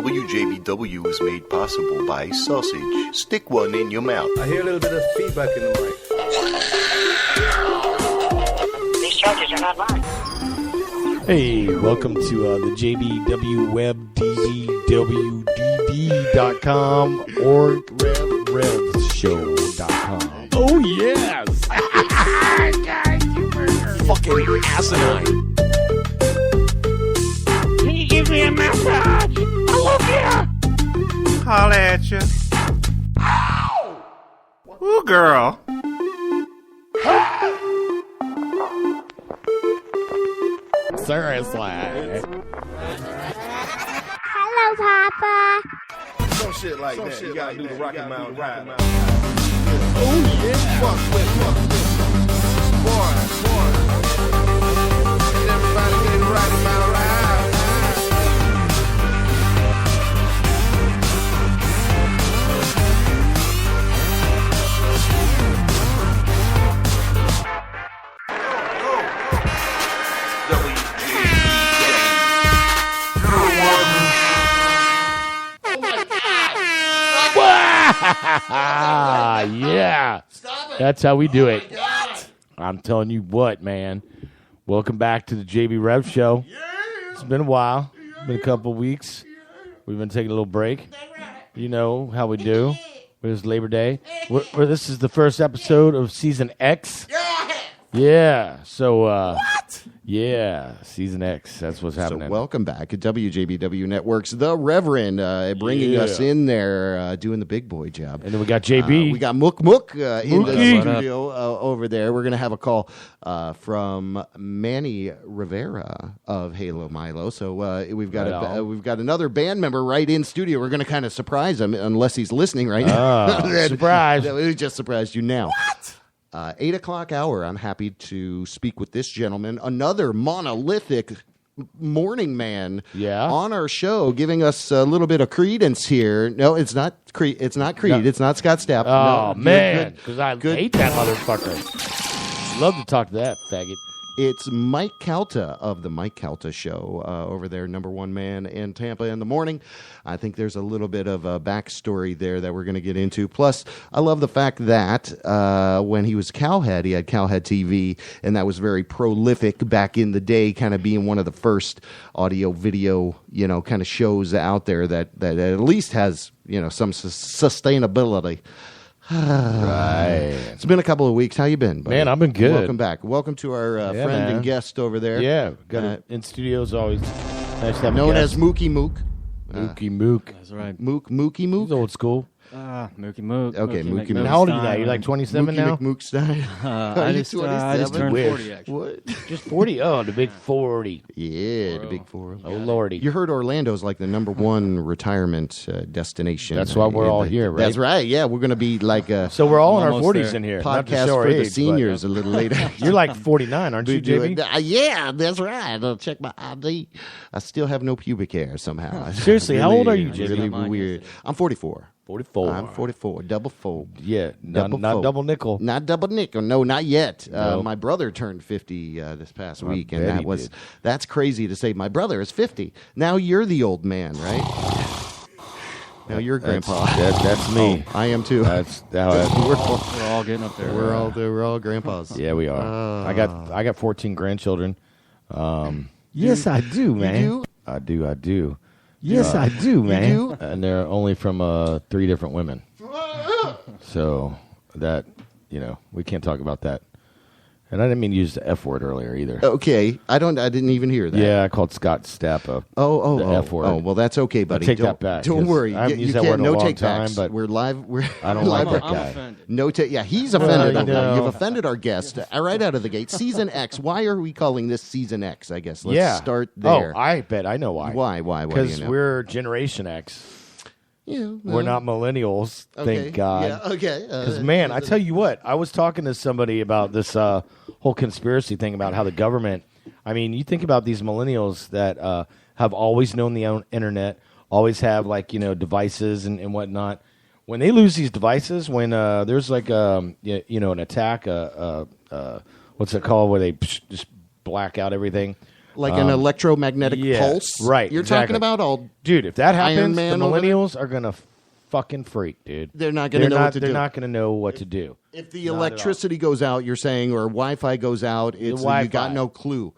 WJBW is made possible by sausage. Stick one in your mouth. I hear a little bit of feedback in the mic. These charges are not mine. Hey, welcome to the JBW Web DBWDD.com or RevShow.com. Oh, yes! Fucking asinine. Can you give me a massage? I love you. Holla at you. Ooh, girl. Seriously. Hello, Papa. Some shit like that. You gotta do the Rocky Mountain ride. Oh, yeah. Fuck with. Boy. Ain't everybody getting the Rocky Mountain ride? Yeah. That's how we do it. I'm telling you what, man. Welcome back to the JB Rev Show. It's been a while. It's been a couple of weeks. We've been taking a little break. You know how we do. It's Labor Day. This is the first episode of SeasonX. Yeah. So, what? Yeah, SeasonX. That's what's happening. So welcome back at WJBW Network's The Reverend, bringing us in there, doing the big boy job. And then we got JB. We got Mook in the studio over there. We're going to have a call from Emanuel Rivera of Halo Milo. So we've got we've got another band member right in studio. We're going to kind of surprise him, unless he's listening right now. Surprise. We just surprised you now. What? 8 o'clock hour, I'm happy to speak with this gentleman, another monolithic morning man on our show, giving us a little bit of credence here. No, it's not Creed. It's not Creed. No. It's not Scott Stapp. Oh, no, man, because I hate that motherfucker. Love to talk to that faggot. It's Mike Calta of the Mike Calta Show over there, number one man in Tampa in the morning. I think there's a little bit of a backstory there that we're going to get into. Plus, I love the fact that when he was Cowhead, he had Cowhead TV, and that was very prolific back in the day, kind of being one of the first audio-video, kind of shows out there that at least has, some sustainability. Right. It's been a couple of weeks. How you been, buddy? Man, I've been good. Welcome back. Welcome to our friend and guest over there. Yeah, got in studio is always nice to have known as Mookie Mook. Mookie Mook. That's right. Mookie Mook. He's old school. Mookie Mook. Okay, Mookie Mook. How old are you now? You're like 27 now? Mookie McMookstein. I just turned 40, actually. What? Just 40? Oh, the big 40. Yeah, the big 40. Oh, lordy. You heard Orlando's like the number one retirement destination. That's why we're all here, right? That's right. Yeah, we're going to be like a... So we're all in our 40s in here. Podcast for the seniors a little later. You're like 49, aren't you, JB? Yeah, that's right. I'll check my ID. I still have no pubic hair somehow. Seriously, how old are you, JB? Really weird. I'm 44. 44. I'm 44. Double fold. Yeah, not double nickel. Not double nickel. No, not yet. No. My brother turned 50 this past week, and that's crazy to say. My brother is 50. Now you're the old man, right? Now you're grandpa. That's me. Oh, I am too. We're all getting up there. We're all grandpas. Yeah, we are. I got 14 grandchildren. Yes, I do, man. You do? I do. Yes, I do, man. You do? And they're only from 3 different women. So that, we can't talk about that. And I didn't mean to use the F word earlier either. Okay. I didn't even hear that. Yeah, I called Scott Stapp the F word. Oh, well, that's okay, buddy. Take that back. Don't worry. I haven't used that word in a long time, but we're live. I don't like that I'm guy. offended. Yeah, he's offended. You've offended our guest right out of the gate. Season X. Why are we calling this Season X, I guess? Let's start there. Oh, I bet I know why. Why? Because we're Generation X. Yeah, we're not millennials, thank God. Yeah, okay. Because, man, I tell you what, I was talking to somebody about this whole conspiracy thing about how the government, you think about these millennials that have always known the internet, always have, devices and whatnot. When they lose these devices, when there's an attack, what's it called, where they just black out everything, Like an electromagnetic pulse? Right. You're exactly. talking about all... Dude, if that happens, the Man over millennials are going to fucking freak, dude. They're not going to know what to do. They're not going to know what to do. If the electricity goes out, you're saying, or Wi-Fi goes out, you got no clue.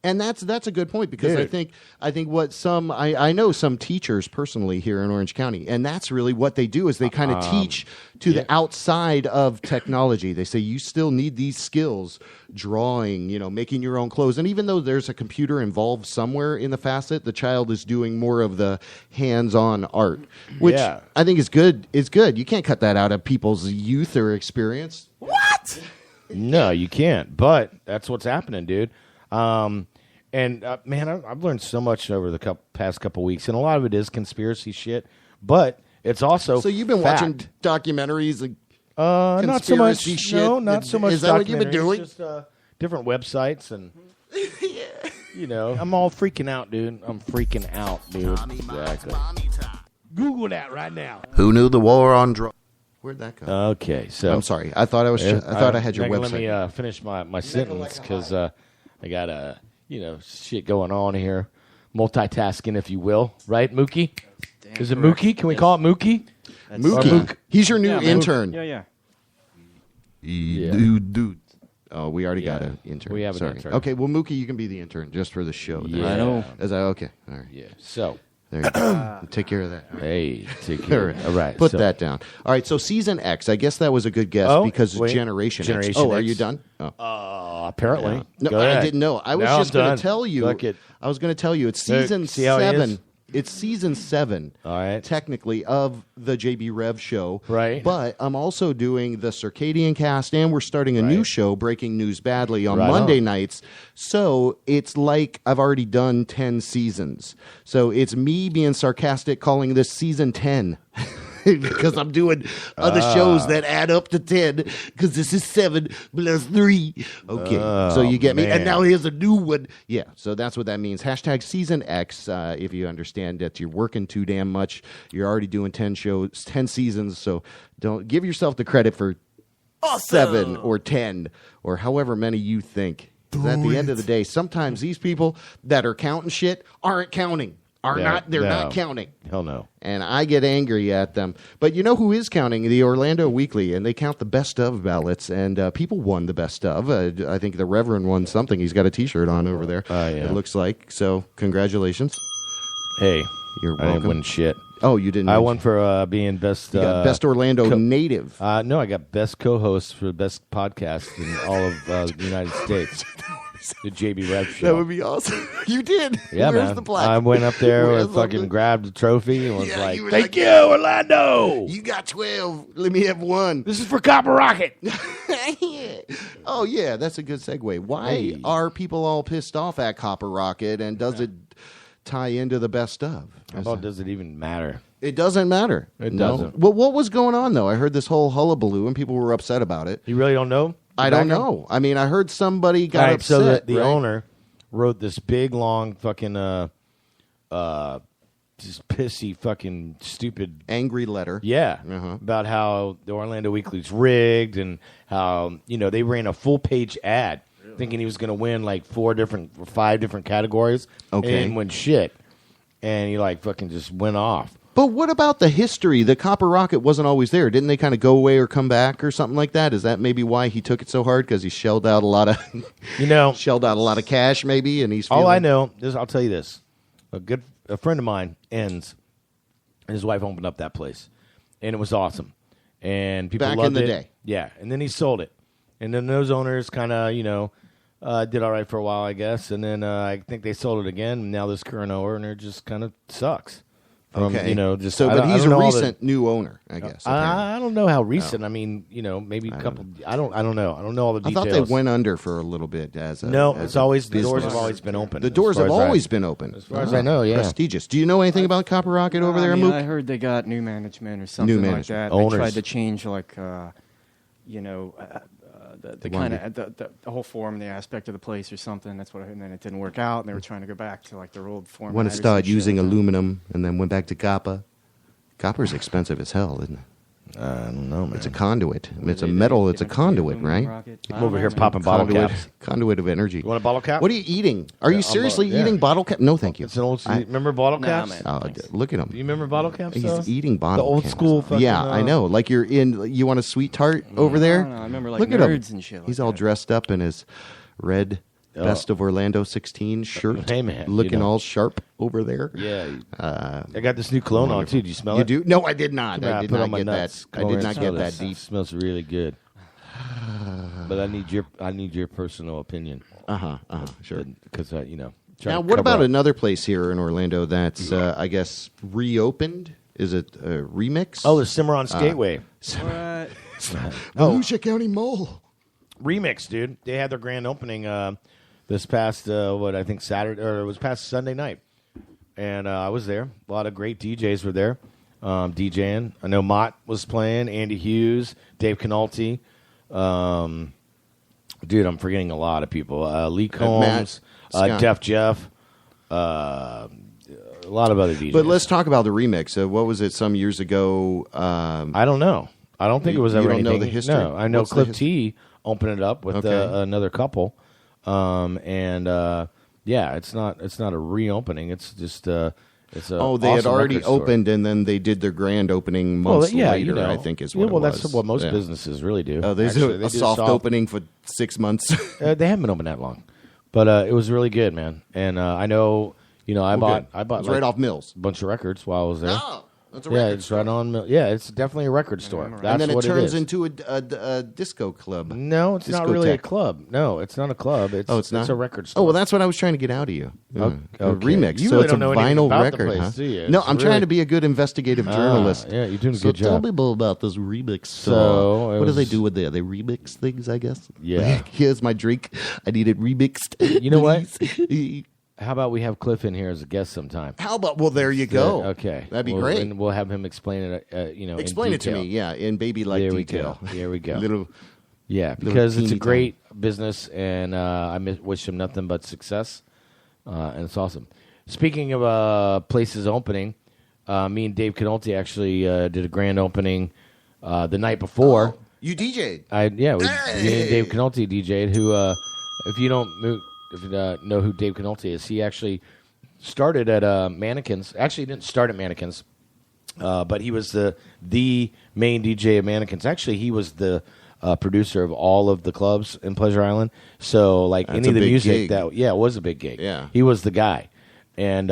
And that's a good point because I think what I know some teachers personally here in Orange County, and that's really what they do is they kind of teach to the outside of technology. They say you still need these skills, drawing, making your own clothes, and even though there's a computer involved somewhere in the facet, the child is doing more of the hands-on art, which I think is good. It's good. You can't cut that out of people's youth or experience. What? No, you can't. But that's what's happening, dude. And man, I've learned so much over the past couple weeks, and a lot of it is conspiracy shit, but it's also so you've been watching documentaries, like not so much. Shit. No, not so much. Is that what you've been doing? Just different websites, and I'm all freaking out, dude. I'm freaking out, dude. Exactly. Google that right now. Who knew the war on drugs? Where'd that go? Okay, so I'm sorry. I thought I had your website. Let me finish my sentence because I got shit going on here, multitasking, if you will, right, Mookie? Is it Mookie? Can we call it Mookie? Mookie. He's your new intern. Yeah. Dude. Oh, we already got an intern. We have an intern. Okay, well, Mookie, you can be the intern just for the show. Yeah. I know. Is that okay? All right. Yeah. So there you go. Take care of that. hey, take care. All right. Put that down. All right. So SeasonX. I guess that was a good guess because Generation X. Oh, are you done? Oh. Apparently. Yeah. No, Go ahead. I didn't know. I was just going to tell you. I was going to tell you it's season 7. It's season 7, all right, technically, of the JB Rev Show. Right. But I'm also doing the Circadian Cast, and we're starting a new show, Breaking News Badly, on Monday nights. So it's like I've already done 10 seasons. So it's me being sarcastic, calling this season 10. Because I'm doing other shows that add up to 10, because this is 7 plus 3. Okay, so you get me. And now here's a new one. Yeah, so that's what that means. Hashtag Season X, if you understand that you're working too damn much. You're already doing 10 shows, 10 seasons, so don't give yourself the credit for 7 or 10 or however many you think. At the end of the day, sometimes these people that are counting shit aren't counting. They're not counting. Hell no. And I get angry at them. But you know who is counting? The Orlando Weekly, and they count the best of ballots, and people won the best of. I think the Reverend won something. He's got a T-shirt on over there, it looks like. So congratulations. Hey, you're welcome. I didn't win shit. Oh, you didn't? I won for being best... best Orlando native. No, I got best co-host for the best podcast in all of the United States. The JB Rev Show. That would be awesome. You did. Yeah, Where's man. the plaque? I went up there and fucking grabbed the trophy and was like, thank you, Orlando. You got 12. Let me have 1. This is for Copper Rocket. Oh, yeah. That's a good segue. Why are people all pissed off at Copper Rocket, and does it tie into the best of? How about does it even matter? It doesn't matter. It doesn't. Well, what was going on, though? I heard this whole hullabaloo, and people were upset about it. You really don't know? I don't know. I mean, I heard somebody got upset. So the owner wrote this big, long, fucking, just pissy, fucking, stupid... angry letter. Yeah. About how the Orlando Weekly's rigged and how, they ran a full-page ad thinking he was going to win, like, 5 different categories. Okay. And win shit. And he, like, fucking just went off. But what about the history? The Copper Rocket wasn't always there. Didn't they kind of go away or come back or something like that? Is that maybe why he took it so hard? Because he shelled out a lot of, cash, maybe, and he's. All I know is, I'll tell you this: a friend of mine, and his wife opened up that place, and it was awesome, and people back loved in the it. day. Yeah, and then he sold it, and then those owners kind of, did all right for a while, I guess, and then I think they sold it again. And now this current owner just kind of sucks. Okay. Just but he's a recent new owner, I guess. I don't know how recent. I mean, maybe a couple. I don't know. I don't know all the details. I thought they went under for a little bit as a. No, it's always the doors have always been open. The doors have always been open, as far as I know. Yeah, prestigious. Do you know anything about Copper Rocket over there, Mook? I heard they got new management or something like that. Owners. They tried to change, like, the kind of the whole form, the aspect of the place or something. That's what, and then it didn't work out, and they were trying to go back to like their old format. Want to start using aluminum, and then went back to copper. Copper's expensive as hell, isn't it? I don't know, man. It's a conduit. It's a metal. It's a conduit, right? I'm over here popping bottle caps. Conduit of energy. You want a bottle cap? What are you eating? Are you seriously eating bottle cap? No, thank you. It's an old. Remember bottle caps? Look at him. Do you remember bottle caps? He's eating bottle The old caps. school fucking, Yeah, I know. Like you want a sweet tart over there? I remember like Look nerds at him. and shit. He's all dressed up in his red Best of Orlando 16 shirt. Hey, man, looking all sharp over there. Yeah. I got this new cologne on too. Did you smell it? You do? No, I did not. I did put not on my get nuts. that. I did not get that deep. It smells really good. But I need your personal opinion. Sure. Because Now, what about another place here in Orlando that's I guess reopened? Is it a Remix? Oh, the Cimarron Skateway. Volusia County Mall. Remix, dude. They had their grand opening this past I think Saturday, or it was past Sunday night, and I was there. A lot of great DJs were there DJing. I know Mott was playing, Andy Hughes, Dave Canalti. Dude, I'm forgetting a lot of people. Lee Combs, Def Jeff, a lot of other DJs. But let's talk about the Remix. What was it some years ago? I don't know. I don't think it was ever don't anything. know the history? No, I know What's the Cliff history? T opened it up with another couple. It's not a reopening. It's just it's a they had awesome already record store. opened, and then they did their grand opening months later. I think is what it was. That's what most businesses really do. Oh, there's Actually, a they do soft opening for 6 months. They haven't been open that long, but it was really good, man. And I know, I bought It's right off Mills. a bunch of records while I was there. Oh, that's a record it's right on. Yeah, it's definitely a record store. That's and then it what turns is. into a disco club. No, it's not really a Discotheque. club. No, it's not a club. It's It's not. It's a record store. Oh, well, that's what I was trying to get out of you. Okay. A remix. You so really it's don't know a anything vinyl about the record, place, huh? do you? No, It's I'm really- trying to be a good investigative journalist. Yeah, you're doing a So good tell job. people about this remix. So, it what do they was- do with They remix things, I guess. Yeah. Here's my drink. I need it remixed. You know what? please. How about we have Cliff in here as a guest sometime? How about? Well, there you go. Okay, that'd be We'll- great. And we'll have him explain it. Explain in it to detail. me. Yeah, in baby-like There we detail. go. There we go. Little. Yeah, because it's a teeny great business, and I wish him nothing but success, and it's awesome. Speaking of places opening, me and Dave Canolti actually did a grand opening the night before. Oh, you DJ'd. Me and Dave Canolti DJ'd. Who, if you don't know who Dave Canolti is, he actually started at Mannequins. Actually, he didn't start at Mannequins, but he was the main DJ of Mannequins. Actually, he was the producer of all of the clubs in Pleasure Island. So, like That's any a of the big music gig. it was a big gig. Yeah. He was the guy. And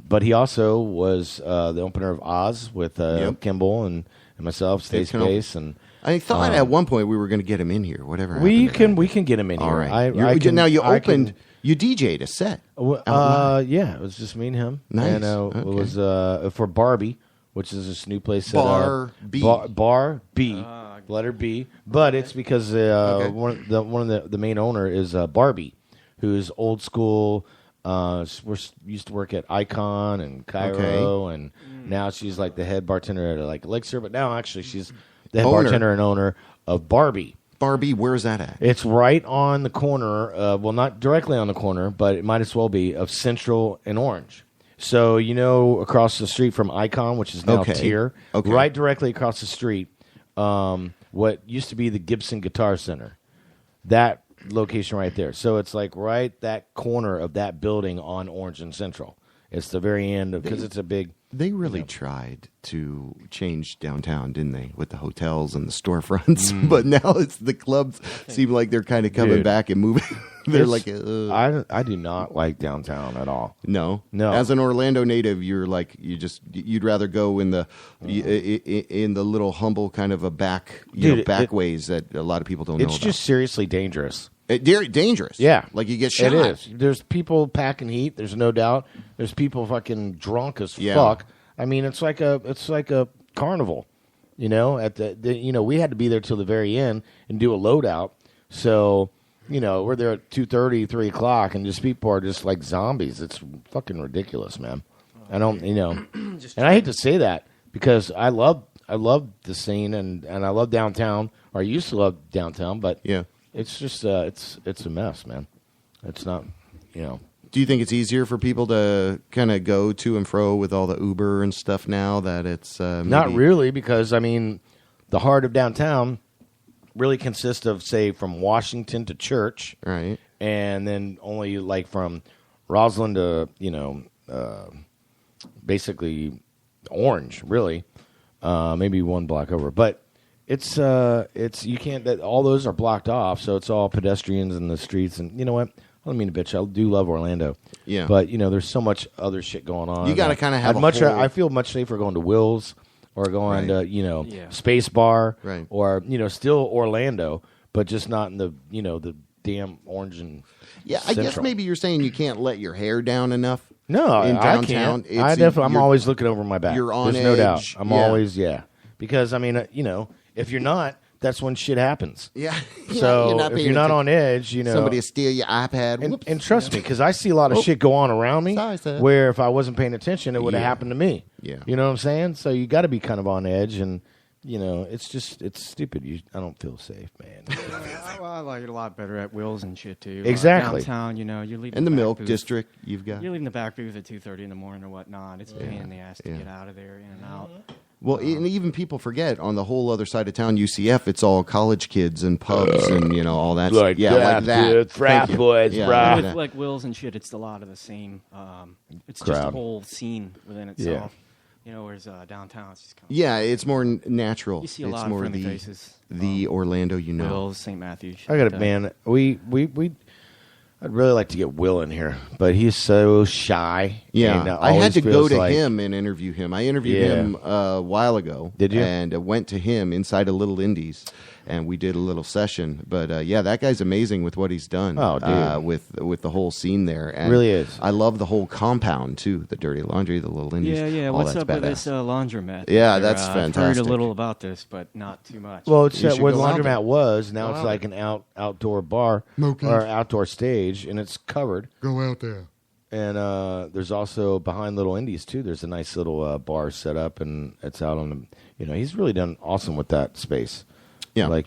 but he also was the opener of Oz with Kimball and myself, Stay Dave Canolti. Space, and I thought at one point we were going to get him in here. Whatever. we happened to can get him in that? here. All right. I Now you I can- opened. You DJ'd a set. yeah, it was just me and him. Nice. And Okay. it was for Barbie, which is this new place. Bar B. Bar B. Letter B. But it's because one of the main owner is Barbie, who's old school. Used to work at Icon and Cairo, and now she's like the head bartender at like Elixir. But now actually she's the head bartender and owner of Barbie. Barbie, where's that at? It's right on the corner. Well, not directly on the corner, but it might as well be of Central and Orange. So across the street from Icon, which is now Tier, right directly across the street, what used to be the Gibson Guitar Center. That location right there. So it's like right that corner of that building on Orange and Central. It's the very end because it's a big. They really tried to change downtown, didn't they, with the hotels and the storefronts? But now it's the clubs seem like they're kind of coming back and moving. They're like, I do not like downtown at all. No. No. As an Orlando native, you'd rather go in the in the little humble kind of a back back ways that a lot of people don't know about. It's just seriously dangerous. Dangerous. Yeah. Like you get shot. It is. There's people packing heat. There's no doubt. There's people fucking drunk as fuck. I mean, it's like a carnival. At the we had to be there till the very end and do a loadout. So we're there at 2:30, 3 o'clock, and just people are just like zombies. It's fucking ridiculous, man. I don't, and I hate to say that because I love the scene and I love downtown. Or I used to love downtown, but it's just it's a mess, man. It's not, Do you think it's easier for people to kind of go to and fro with all the Uber and stuff now that it's not really because I mean, the heart of downtown really consists of, say, from Washington to Church, Right. and then only like from Roslyn to basically Orange, really, maybe one block over, but. It's you can't. All those are blocked off, so it's all pedestrians in the streets. And you know what? I don't mean to bitch. I do love Orlando. Yeah. But there's so much other shit going on. You got to kind of have I feel much safer going to Will's or going to Space Bar, right. Or still Orlando, but just not in the the damn Orange and I guess maybe you're saying you can't let your hair down enough. No, in I downtown. can't. I'm always looking over my back. You're on There's edge. no doubt. I'm always because I mean if you're not, that's when shit happens. Yeah. So if you're not on edge, somebody will steal your iPad. And trust me, because I see a lot of shit go on around me. Sorry, where if I wasn't paying attention, it would have happened to me. Yeah. You know what I'm saying? So you got to be kind of on edge, and it's stupid. I don't feel safe, man. I like it a lot better at Will's and shit too. Exactly. Downtown, you're leaving in the back Milk booth. District, you've got. You're leaving the back booth at 2:30 in the morning or whatnot. It's a pain in the ass to get out of there, in and out. Well, and even people forget on the whole other side of town, UCF, it's all college kids and pubs and all that. Like like that. Dude, frat boys, With like Will's and shit, it's a lot of the same. It's just a Crowd. whole scene within itself. Whereas downtown, it's just kind of it's more natural. You see a it's lot more of friendly the, faces. The Orlando, Will's, St. Matthews. I got it, man. I'd really like to get Will in here, but he's so shy. Yeah, and, I had to go feels to like, him and interview him. I interviewed him a while ago. Did you? And went to him inside a Little Indies, and we did a little session. But that guy's amazing with what he's done. Oh, dude. With the whole scene there, and really is. I love the whole compound too. The Dirty Laundry, the Little Indies. Yeah. All What's that's up badass. with this laundromat? Yeah, that's I've heard fantastic. a little about this, but not too much. Well, it's You should where the go out there. laundromat was. Now Go it's out like an outdoor bar or outdoor stage, and it's covered. Go out there. And there's also behind Little Indies too. There's a nice little bar set up, and it's out on the. He's really done awesome with that space. Yeah,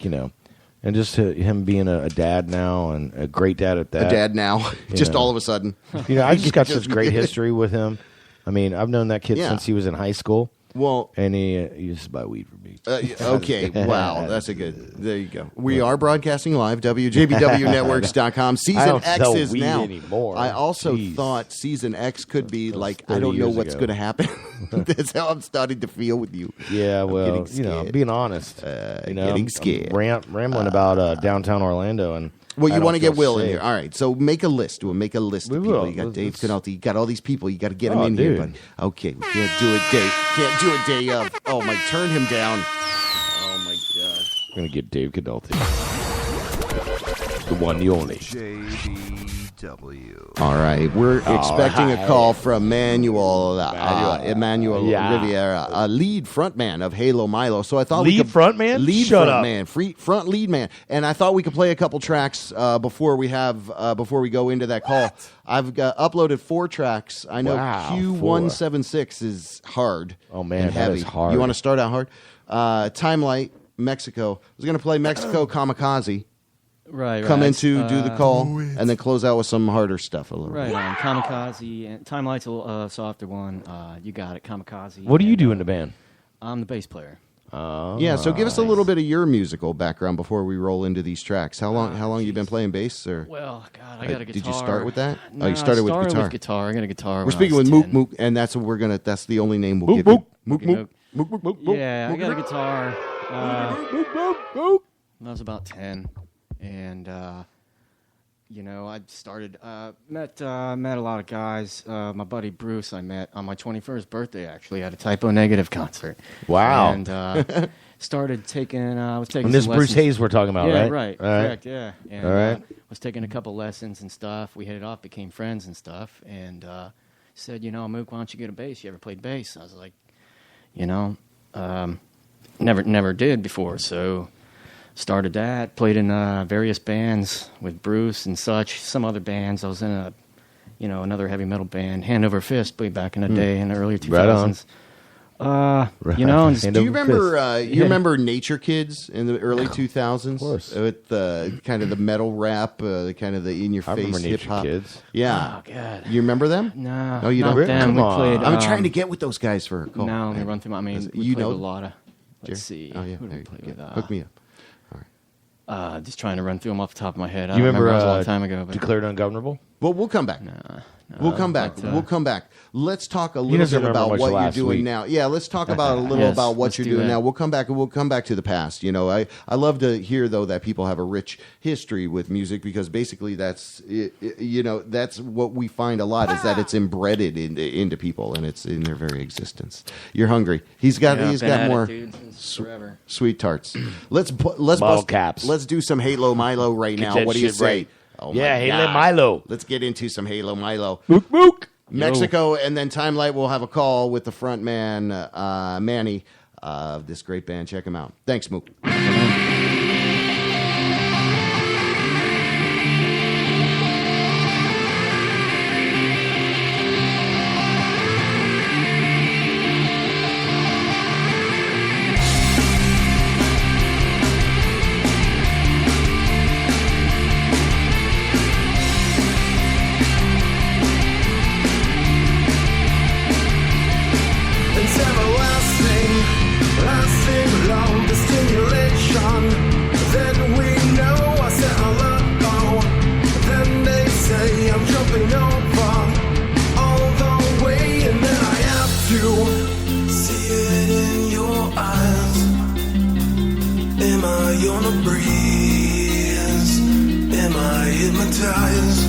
and just him being a dad now and a great dad at that. A dad now, just all of a sudden. I just got such great history with him. I mean, I've known that kid Yeah. since he was in high school. Well, and he used to buy weed from me. Okay, wow, that's a good. There you go. We are broadcasting live. WJBWnetworks.com. Season X is now. Anymore. I also thought Season X could be like I don't know what's going to happen. That's how I'm starting to feel with you. Yeah, well, being honest, getting scared, rambling about downtown Orlando and. Well, you want to get Will in here. All right, so make a list. We'll make a list of people. You got Dave Canalti. You got all these people. You got to get them in here. But okay, we can't do it day. Can't do it day of. Oh my, turn him down. Oh my God. We're going to get Dave Canalti. The one, the only. JBW. All right, we're expecting a call from Emanuel Rivera, a lead frontman of Halo Milo. So I thought lead frontman, front lead man, and I thought we could play a couple tracks before we go into that call. I've uploaded 4 tracks. I know Q176 is hard. Oh man, and heavy. That is hard. You want to start out hard? Timelight, Mexico. I was going to play Mexico Kamikaze. Right. Come in to do the call, and then close out with some harder stuff a little bit. Right, Kamikaze, and Timelight's a softer one. You got it, Kamikaze. What do you do in the band? I'm the bass player. Yeah, so give us a little bit of your musical background before we roll into these tracks. How long you been playing bass? Or well, God, I got a guitar. Did you start with that? No, you started with guitar. With guitar. I got a guitar. We're speaking with Mook Mook, and that's what we're gonna. That's the only name we'll give you. Mook Mook. Mook Mook Mook. Yeah, I got a guitar. I was about 10, and I started met a lot of guys. My buddy Bruce, I met on my 21st birthday. Actually, at a Typo Negative concert. Wow! And started taking. Was taking. And this some Bruce lessons. Hayes we're talking about, Yeah, right? Correct. Yeah. And, all right. Was taking a couple lessons and stuff. We hit it off, became friends and stuff. And said, Mook, why don't you get a bass? You ever played bass? I was like, never did before. So started that. Played in various bands with Bruce and such. Some other bands. I was in another heavy metal band, Hand Over Fist, way back in the day in the early 2000s. Right on. Do you remember? You remember Nature Kids in the early 2000s? Of course. With the kind of the metal rap, the kind of the in-your-face hip hop. Kids. Yeah. Oh God. You remember them? No. You not don't. them. Come We on. played. I'm trying to get with those guys for a call. No, let me run through my. I mean, we You played know- with a lot of. Let's see. Oh, yeah. Who did There we you play go. with? Hook me up. Just trying to run through them off the top of my head. I You don't remember it was a long time ago. But Declared Ungovernable? Well, we'll come back. We'll come back. We'll come back. Let's talk a little doesn't bit remember about much what you're last doing week. now. Yeah, let's talk about a little Yes, about what let's you're do doing that. now. We'll come back. We'll come back to the past. You know, I love to hear though that people have a rich history with music because basically that's that's what we find a lot is that it's embedded into people and it's in their very existence. You're hungry. He's got more forever. sweet tarts. Let's Bottle bust caps. Let's do some Halo Milo right Get now. that What do you shit say? right. Oh Yeah, my Halo God. Milo. Let's get into some Halo Milo. Mook, mook. Mexico, and then Time Light will have a call with the front man, Manny, of this great band. Check him out. Thanks, Mook. It's everlasting, lasting long, the stimulation. Then we know I said hello. Then they say I'm jumping over all the way, and then I have to see it in your eyes. Am I on a breeze? Am I hypnotized?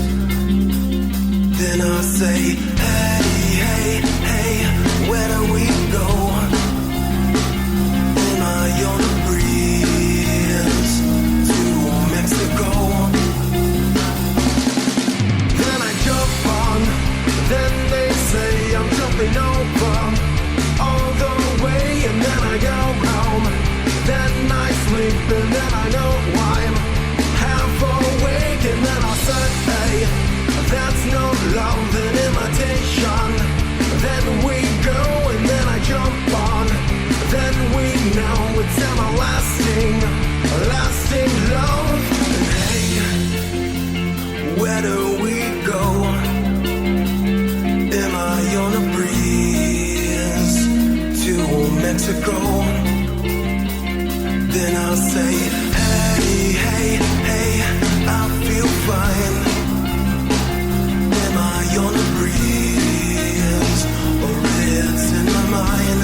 Then I say, hey, hey, hey, where do we go? Am I on a breeze to Mexico? Then I jump on, then they say I'm jumping over all the way, and then I go home. Then I sleep, and then I know I'm half awake, and then I say, hey, that's no love and imitation. Then we go and then I jump on. Then we know it's everlasting, lasting love. And hey, where do we go? Am I on a breeze to Mexico? Then I'll say, hey, hey, hey, I feel fine. Am I on a breeze, or it's in my mind?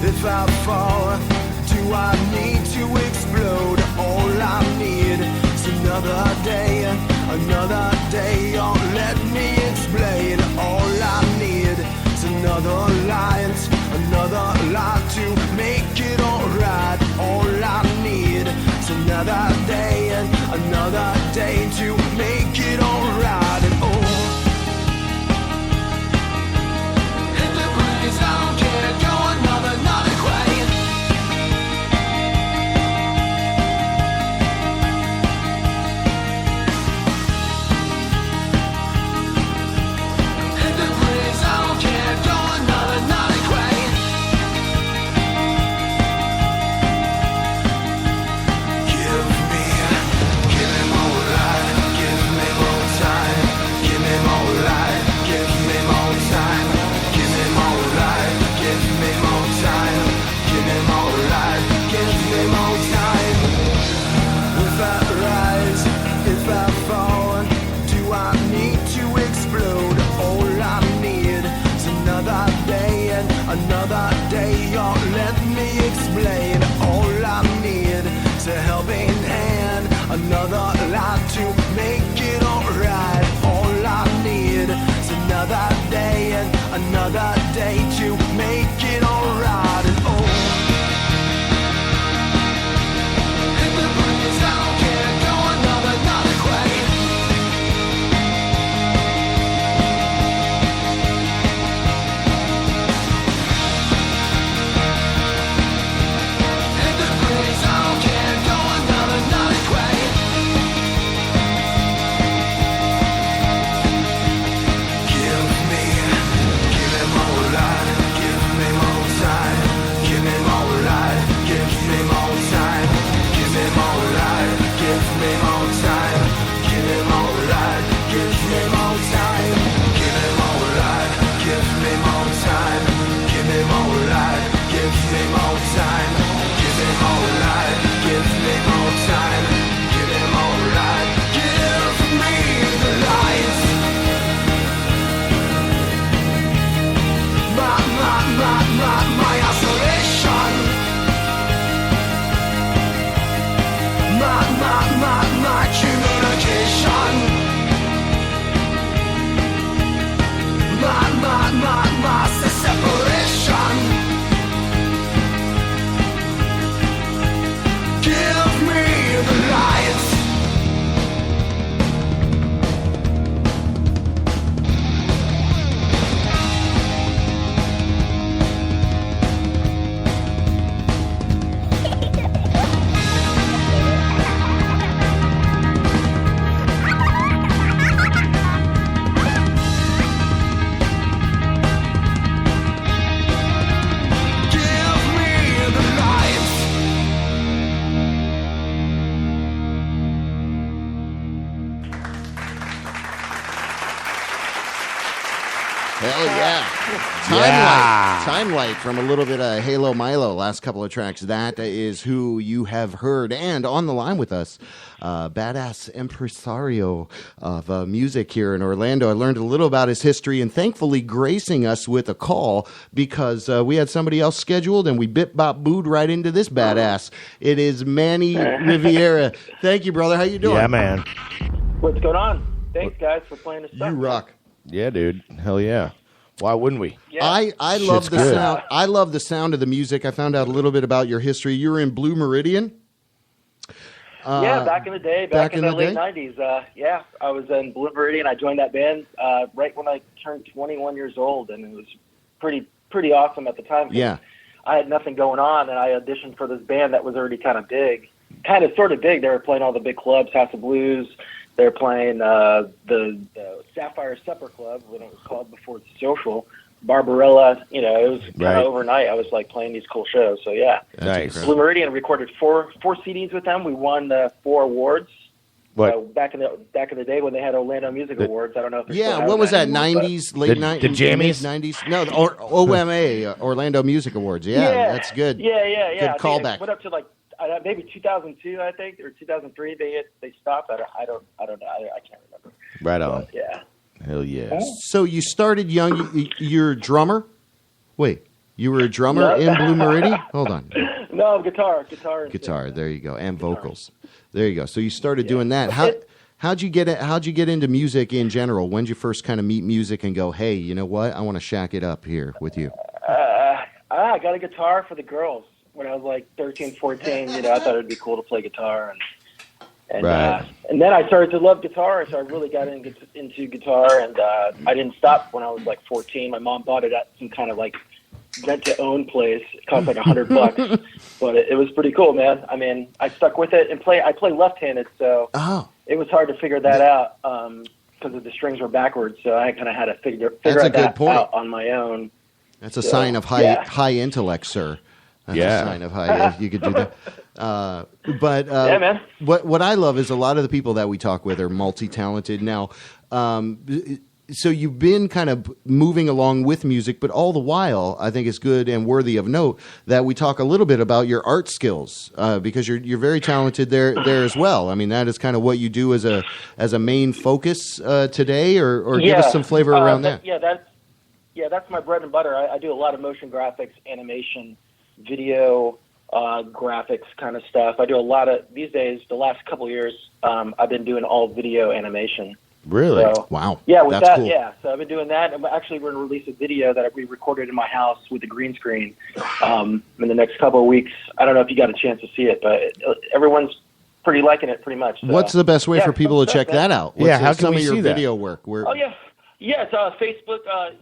if I fall? Do I need to explode? All I need is another day. Oh, let me explain. All another day and another day to make it alright. And oh, hit the breeze, I don't care, go another way. Hit the breeze, I don't care, go another way. Give me more life, give me more time, give me more life, give me more time, give me more life, give me more time, give me more life, give me more time. If I rise, if I fall, do I need to explode? All I need is another day and another day. Oh, let me explain. All I need is a helping hand, another life to make it alright. All I need is another day and another day to make it alright. And oh, hit the breeze, I don't care, go another way. Hit the breeze, I don't care, go another way. Give me more life, give me more time, give me more life, give me more time, give me more life, give me more time, give me more life, give me more time, give me more life, give me more time, give me more life, give me more time, give me more life, give me more time, give me more life, give me the light. My isolation. My communication. My separation. Give me the light. Give me the light. Hell yeah. Time Light from a little bit of Halo Milo, last couple of tracks. That is who you have heard. And on the line with us, badass impresario of music here in Orlando. I learned a little about his history and thankfully gracing us with a call because we had somebody else scheduled and we bit-bop-booed right into this badass. It is Manny Rivera. Thank you, brother. How you doing? Yeah, man. What's going on? Thanks, guys, for playing this stuff. You rock. Yeah, dude. Hell yeah. Why wouldn't we? Yeah. I love Shit's the good. sound. I love the sound of the music. I found out a little bit about your history. You were in Blue Meridian. Yeah, back in the day, back in the late day? 90s. Yeah, I was in Blue Meridian. I joined that band right when I turned 21 years old, and it was pretty awesome at the time. Yeah. I had nothing going on, and I auditioned for this band that was already kind of sort of big. They were playing all the big clubs, House of Blues. They were playing the Sapphire Supper Club, when it was called before it's social. Barbarella, it was kind of overnight. I was like playing these cool shows. So yeah, Nice. Blue Meridian recorded four CDs with them. We won 4 awards. What? Back in the day when they had Orlando Music Awards. I don't know if they still have What was that? anymore, 90s, late The 90s, Jammies? 90s. No, the OMA, Orlando Music Awards. Yeah, that's good. Yeah. Good I think callback. It went up to like maybe 2002, I think, or 2003. They stopped. I don't know. I can't remember. Right on. But, yeah. Hell yeah. So you started young. You're a drummer? Wait, you were a drummer in Blue Meridian? Hold on. No, guitar. Guitar. There you go, and vocals. There you go. So you started doing that. How'd you get into music in general? When did you first kind of meet music and go, hey, you know what? I want to shack it up here with you. I got a guitar for the girls. when I was like 13, 14. I thought it'd be cool to play guitar, and then I started to love guitar, so I really got into guitar, and I didn't stop when I was like 14. My mom bought it at some kind of like rent-to-own place. It cost like $100, but it was pretty cool, man. I mean, I stuck with it and I play left-handed, so it was hard to figure that out because the strings were backwards. So I kind of had to figure that out on my own. That's a sign of high intellect, sir. That's a sign of high. You could do that. But yeah, man. What I love is a lot of the people that we talk with are multi-talented. Now, so you've been kind of moving along with music, but all the while, I think it's good and worthy of note that we talk a little bit about your art skills because you're very talented there as well. I mean, that is kind of what you do as a main focus today, or give us some flavor around that. That's my bread and butter. I do a lot of motion graphics, animation, video, graphics kind of stuff. I do a lot of these days. The last couple of years, I've been doing all video animation. Really? So, wow. Yeah, with that's that, cool. Yeah. So I've been doing that. And actually, we're going to release a video that we recorded in my house with a green screen in the next couple of weeks. I don't know if you got a chance to see it, but everyone's pretty liking it pretty much. So, what's the best way for people to check that out? What's how can some we of your see that? video work? Yeah, it's Facebook.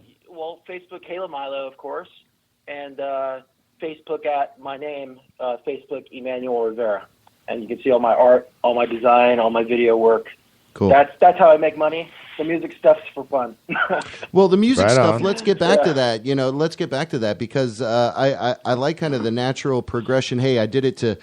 Facebook Halo Milo, of course, and Facebook at my name, Facebook Emanuel Rivera, and you can see all my art, all my design, all my video work. Cool. That's how I make money. The music stuff's for fun. Well, the music stuff. on. Let's get back to that. Let's get back to that because I like kind of the natural progression. Hey, I did it to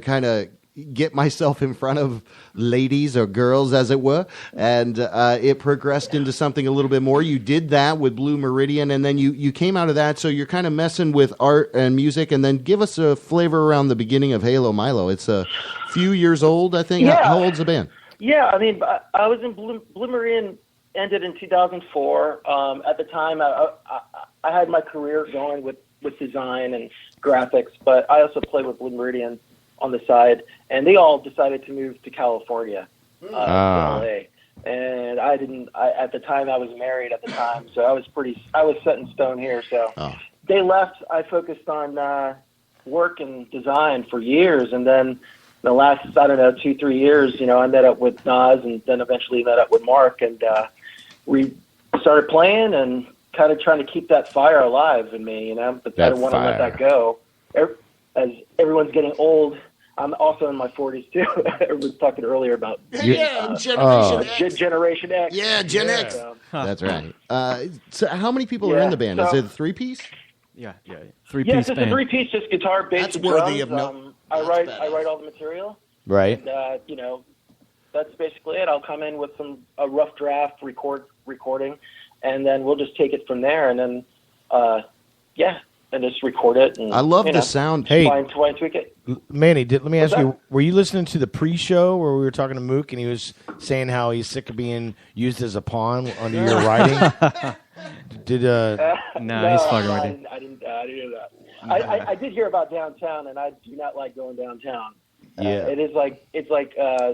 kind of get myself in front of ladies or girls, as it were, and it progressed into something a little bit more. You did that with Blue Meridian, and then you came out of that, so you're kind of messing with art and music, and then give us a flavor around the beginning of Halo Milo. It's a few years old, I think. Yeah. How old's the band? Yeah, I mean, I was in Blue Meridian, ended in 2004. At the time, I had my career going with design and graphics, but I also played with Blue Meridian on the side, and they all decided to move to California, to LA. And I didn't. At the time, I was married at the time, so I was set in stone here. So they left. I focused on work and design for years, and then the last 2-3 years, I met up with Nas, and then eventually met up with Mark, and we started playing and kind of trying to keep that fire alive in me, But I don't want to let that go. As everyone's getting old, I'm also in my 40s too. Everyone's talking earlier about Generation X. Yeah, Gen X. That's right. So how many people are in the band? Is it a 3-piece? Yeah. Three-piece band. It's a 3-piece, just guitar, bass, That's and worthy drums. of note. I write all the material. Right. And, that's basically it. I'll come in with a rough draft recording, and then we'll just take it from there. And then, and just record it. And, I love the sound. Hey, try and tweak it. Manny, let me ask you: were you listening to the pre-show where we were talking to Mook and he was saying how he's sick of being used as a pawn under your writing? No, he's fucking with you. I didn't hear that. I did hear about downtown, and I do not like going downtown. Yeah, it's like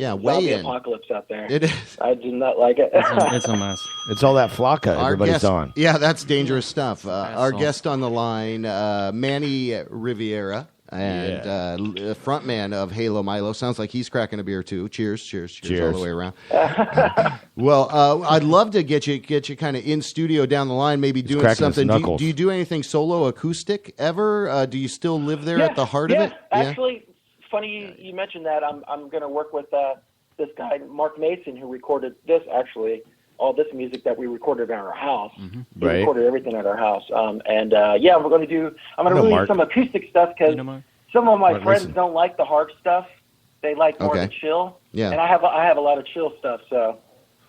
zombie apocalypse out there. It is. I do not like it. It's a mess. It's all that flocka everybody's on. Yeah, that's dangerous stuff. Our guest on the line, Manny Rivera, and frontman of Halo Milo. Sounds like he's cracking a beer too. Cheers all the way around. Well, I'd love to get you kind of in studio down the line, maybe doing something. Do you do anything solo acoustic ever? Do you still live there at the heart of it? Actually, funny you mentioned that. I'm going to work with this guy Mark Mason, who recorded this. Actually, all this music that we recorded at our house. Mm-hmm. He recorded everything at our house. I'm going to release some acoustic stuff because some of my friends don't like the hard stuff. They like more of the chill. Yeah. And I have a lot of chill stuff, so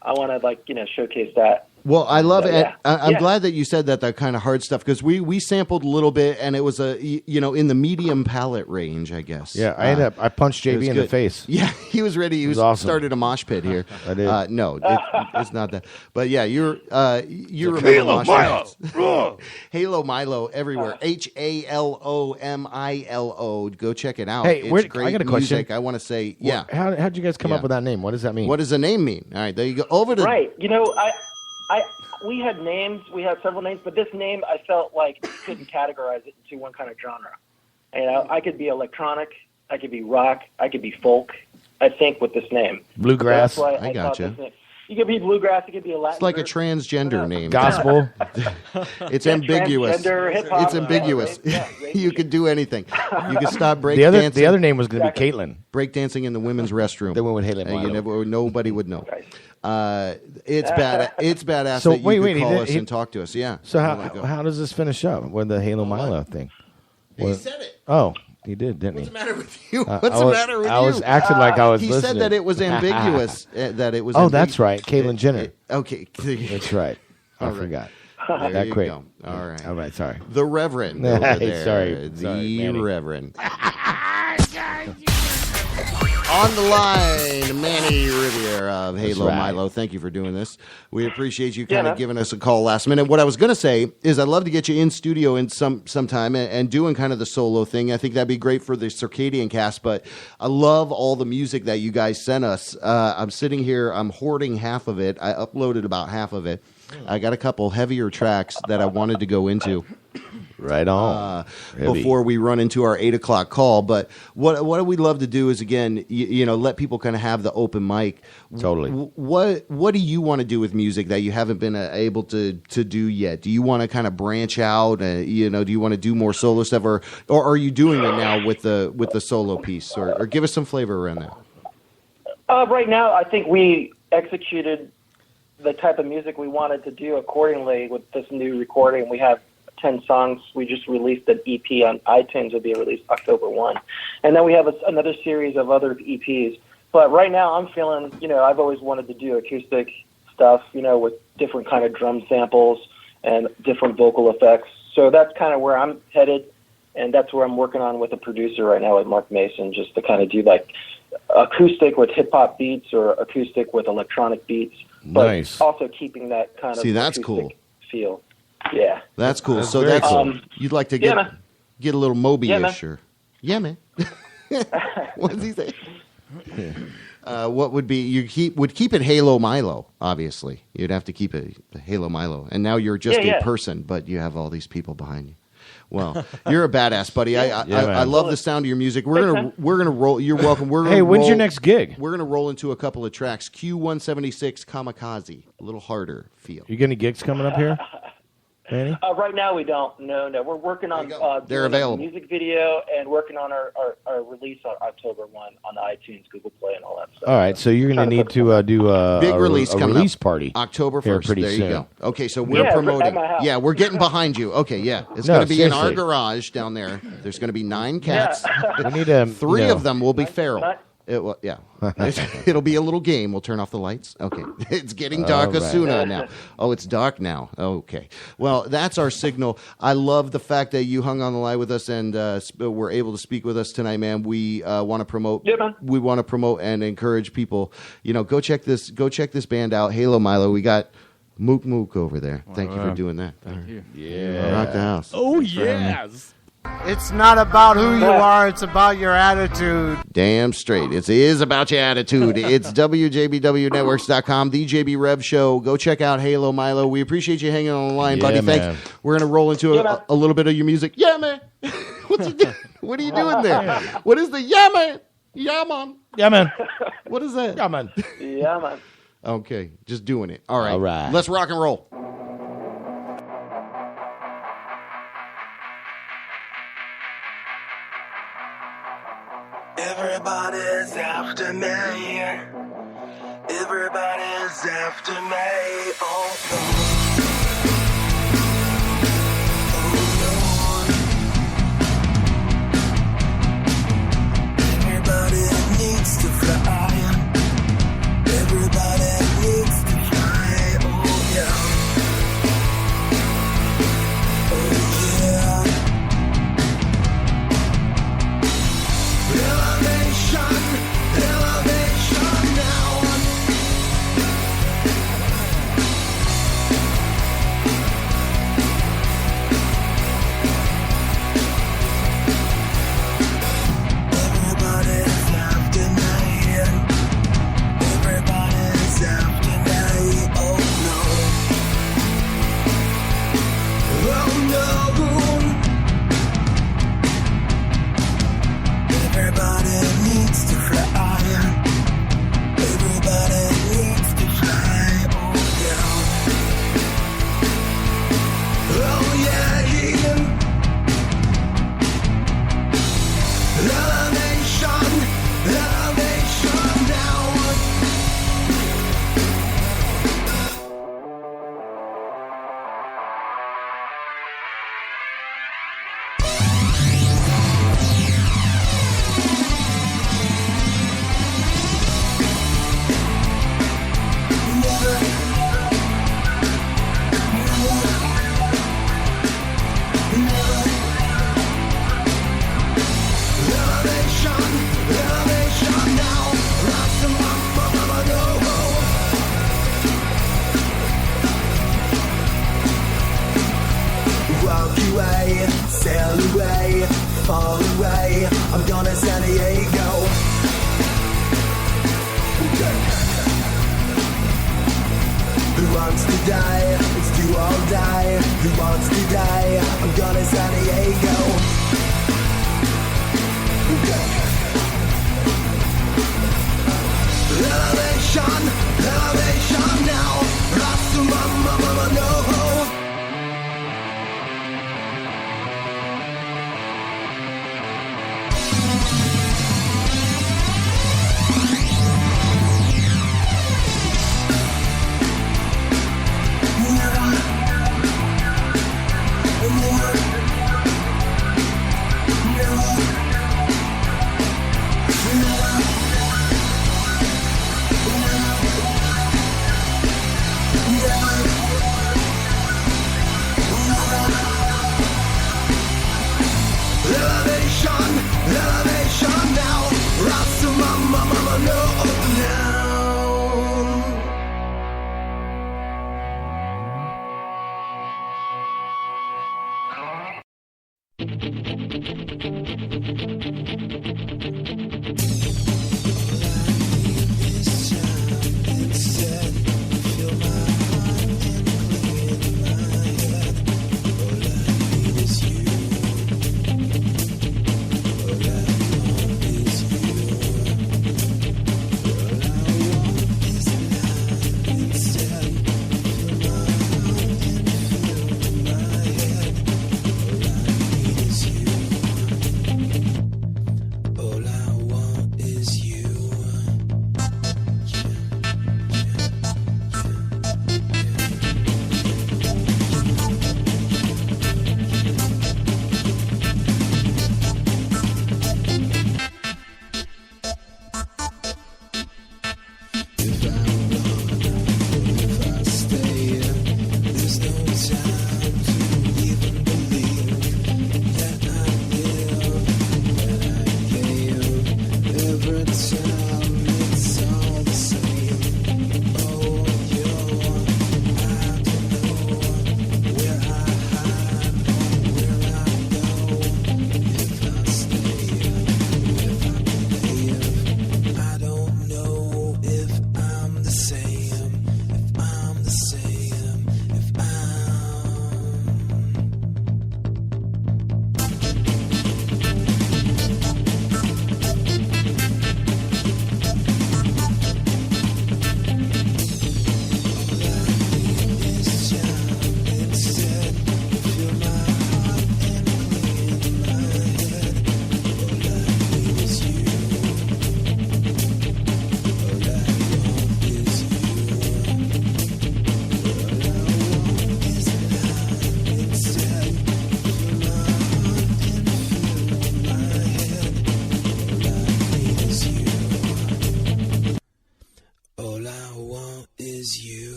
I want to showcase that. Well, I love it. I'm glad that you said that kind of hard stuff because we sampled a little bit and it was in the medium palette range, I guess. Yeah, I punched JB in the face. Yeah, he was ready. He was awesome. Started a mosh pit here. I did. No, it's not that. But yeah, you remember Halo Milo. Halo Milo everywhere. HALOMILO. Go check it out. Hey, it's great I got a question. music. I want to say, how'd you guys come up with that name? What does that mean? What does the name mean? All right, there you go. Over to right. We had names. We had several names, but this name I felt like couldn't categorize it into one kind of genre. You know, I could be electronic, I could be rock, I could be folk. I think with this name, bluegrass. So that's why I gotcha. thought this name. You could be bluegrass, it could be a Latin. It's like a group. transgender name. Gospel. It's ambiguous. Transgender, hip-hop, It's ambiguous. You could do anything. You could stop break The dancing. other name was going to be Caitlin. Break dancing in the women's restroom. They went with Halo Milo. Nobody would know. It's bad. It's badass So that you wait, could call us he- and talk to us. Yeah. So Oh my God. how does this finish up with the Halo Milo thing? He said it. Oh, he did, didn't What's he? the matter with you? What's I the was- matter with you? I was acting like I was He listening. said that it was ambiguous. That it was. Oh, that's right. Caitlyn Jenner. Okay. That's right. I All right. forgot. There That you quick. go. All right. All right. Sorry. The Reverend. Over there. Sorry, The Manny. Reverend. On the line, Manny Rivera of Halo right. Milo. Thank you for doing this. We appreciate you kind of giving us a call last minute. What I was going to say is I'd love to get you in studio in sometime and doing kind of the solo thing. I think that'd be great for the Circadian cast, but I love all the music that you guys sent us. I'm sitting here, I'm hoarding half of it. I uploaded about half of it. I got a couple heavier tracks that I wanted to go into. Right on. Before we run into our 8 o'clock call. But what we'd love to do is, again, you know, let people kind of have the open mic. Totally. What do you want to do with music that you haven't been able to do yet? Do you want to kind of branch out? You know, do you want to do more solo stuff, or are you doing it now with the solo piece? Or give us some flavor around that. Right now, I think we executed the type of music we wanted to do accordingly with this new recording. We have 10 songs. We just released an EP on iTunes. It'll be released October 1. And then we have another series of other EPs. But right now I'm feeling, you know, I've always wanted to do acoustic stuff, you know, with different kind of drum samples and different vocal effects. So that's kind of where I'm headed. And that's where I'm working on with a producer right now with Mark Mason, just to kind of do like acoustic with hip-hop beats or acoustic with electronic beats. But Nice. also keeping that kind of See, that's acoustic cool. feel. Yeah. That's cool. That's So very that's cool. you'd like to Yeah, man. get a little Moby-ish, Yeah, or yeah, man. What does he say? What would be you would keep it Halo Milo? Obviously, you'd have to keep it Halo Milo, and now you're just a person, but you have all these people behind you. Well, you're a badass, buddy. I man. love the sound of your music. We're gonna roll. You're welcome. We're gonna Hey, when's your roll- next gig? We're gonna roll into a couple of tracks. Q176 Kamikaze, a little harder feel. You got any gigs coming up here, Manny? Right now we don't. No. We're working on They're doing available. a music video and working on our release on October 1 on iTunes, Google Play, and all that stuff. All right, so you're going to need to do a Big release a coming release up. party October 1st. here pretty there soon. you go. Okay, so we're Yeah, promoting. at my house. Yeah, we're getting behind you. Okay, yeah. It's No, going to be in our seriously. garage down there. There's going to be 9 cats. We need to Three of them will be feral. Not- Yeah. It'll be a little game. We'll turn off the lights. Okay. It's getting dark All right. Asuna now. Oh, it's dark now. Okay. Well, that's our signal. I love the fact that you hung on the line with us and were able to speak with us tonight, man. We want to promote. Yeah, man. We want to promote and encourage people. You know, go check this band out, Halo Milo. We got Mook Mook over there. Thank you for doing that. Thank you. Yeah. Rock the house. Oh yes. It's not about who you are, it's about your attitude. Damn straight. It is about your attitude. It's WJBWnetworks.com, the JB Rev Show. Go check out Halo Milo. We appreciate you hanging on the line, Yeah, buddy. man. Thanks. We're going to roll into a little bit of your music. Yeah, man. What's he doing? What are you doing there? What is the yeah, man? Yeah, man. Yeah, man. What is that? Yeah, man. Yeah, man. Okay, just doing it. All right. All right. Let's rock and roll. Everybody's after me. Everybody's after me. Oh no. Everybody needs to fly. Everybody needs to fly. Oh yeah. Oh yeah. Elevation, elevation. far away. I'm going to San Diego. Who wants to die? It's do or die. Who wants to die? I'm going to San Diego. Elevation, elevation now. Lost to my mama, no. Elevation now. Rise to my mama, no, now.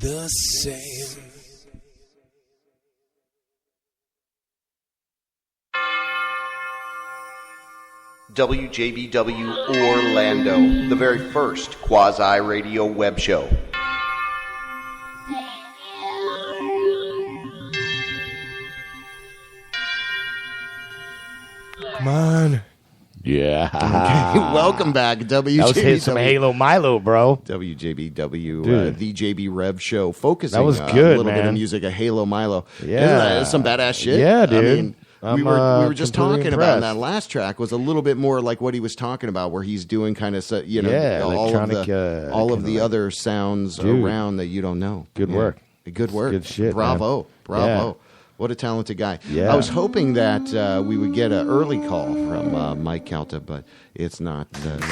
The same. WJBW Orlando, the very first quasi-radio web show. Come on. Yeah. Okay, welcome back, WJBW. That was hitting some Halo Milo, bro. WJBW, the JB Rev Show, focusing that was a good, little bit man. of music of Halo Milo. Yeah. Isn't that some badass shit? Yeah, dude. I mean, we were just talking about impressed. that last track was a little bit more like what he was talking about, where he's doing kind of all of the other sounds around that you don't know. Good work. Good work. Good shit. Bravo. Man. Bravo. Yeah. What a talented guy. Yeah. I was hoping that we would get an early call from Mike Calta, but it's not. Speak of the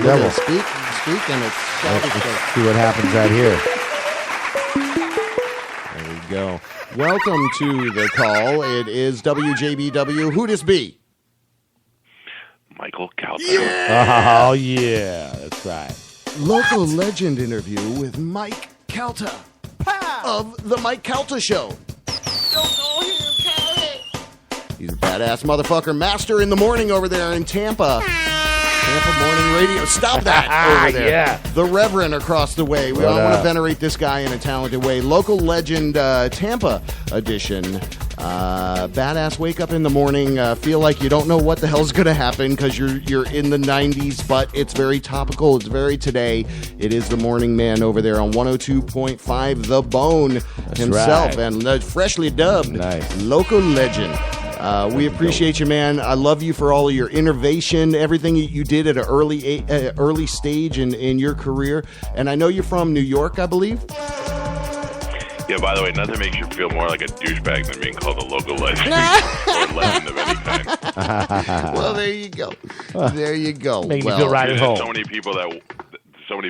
devil. Speak, and it's Let's see what happens right here. There we go. Welcome to the call. It is WJBW. Who this be? Michael Calta. Yeah! Oh, yeah. That's right. Local legend interview with Mike Calta of the Mike Calta Show. He's a badass motherfucker. Master in the morning over there in Tampa. Tampa Morning Radio. Stop that over there. Yeah. The Reverend across the way. We all want to venerate this guy in a talented way. Local legend Tampa edition. Badass wake up in the morning. Feel like you don't know what the hell's going to happen because you're in the 90s, but it's very topical. It's very today. It is the morning man over there on 102.5 The Bone himself. Right. And freshly dubbed. Nice. Local legend. We appreciate you, man. I love you for all of your innovation, everything you did at an early stage in your career. And I know you're from New York, I believe. Yeah, by the way, nothing makes you feel more like a douchebag than being called a local legend or legend of any kind. Well, there you go. There you go. Making you feel right at home. So many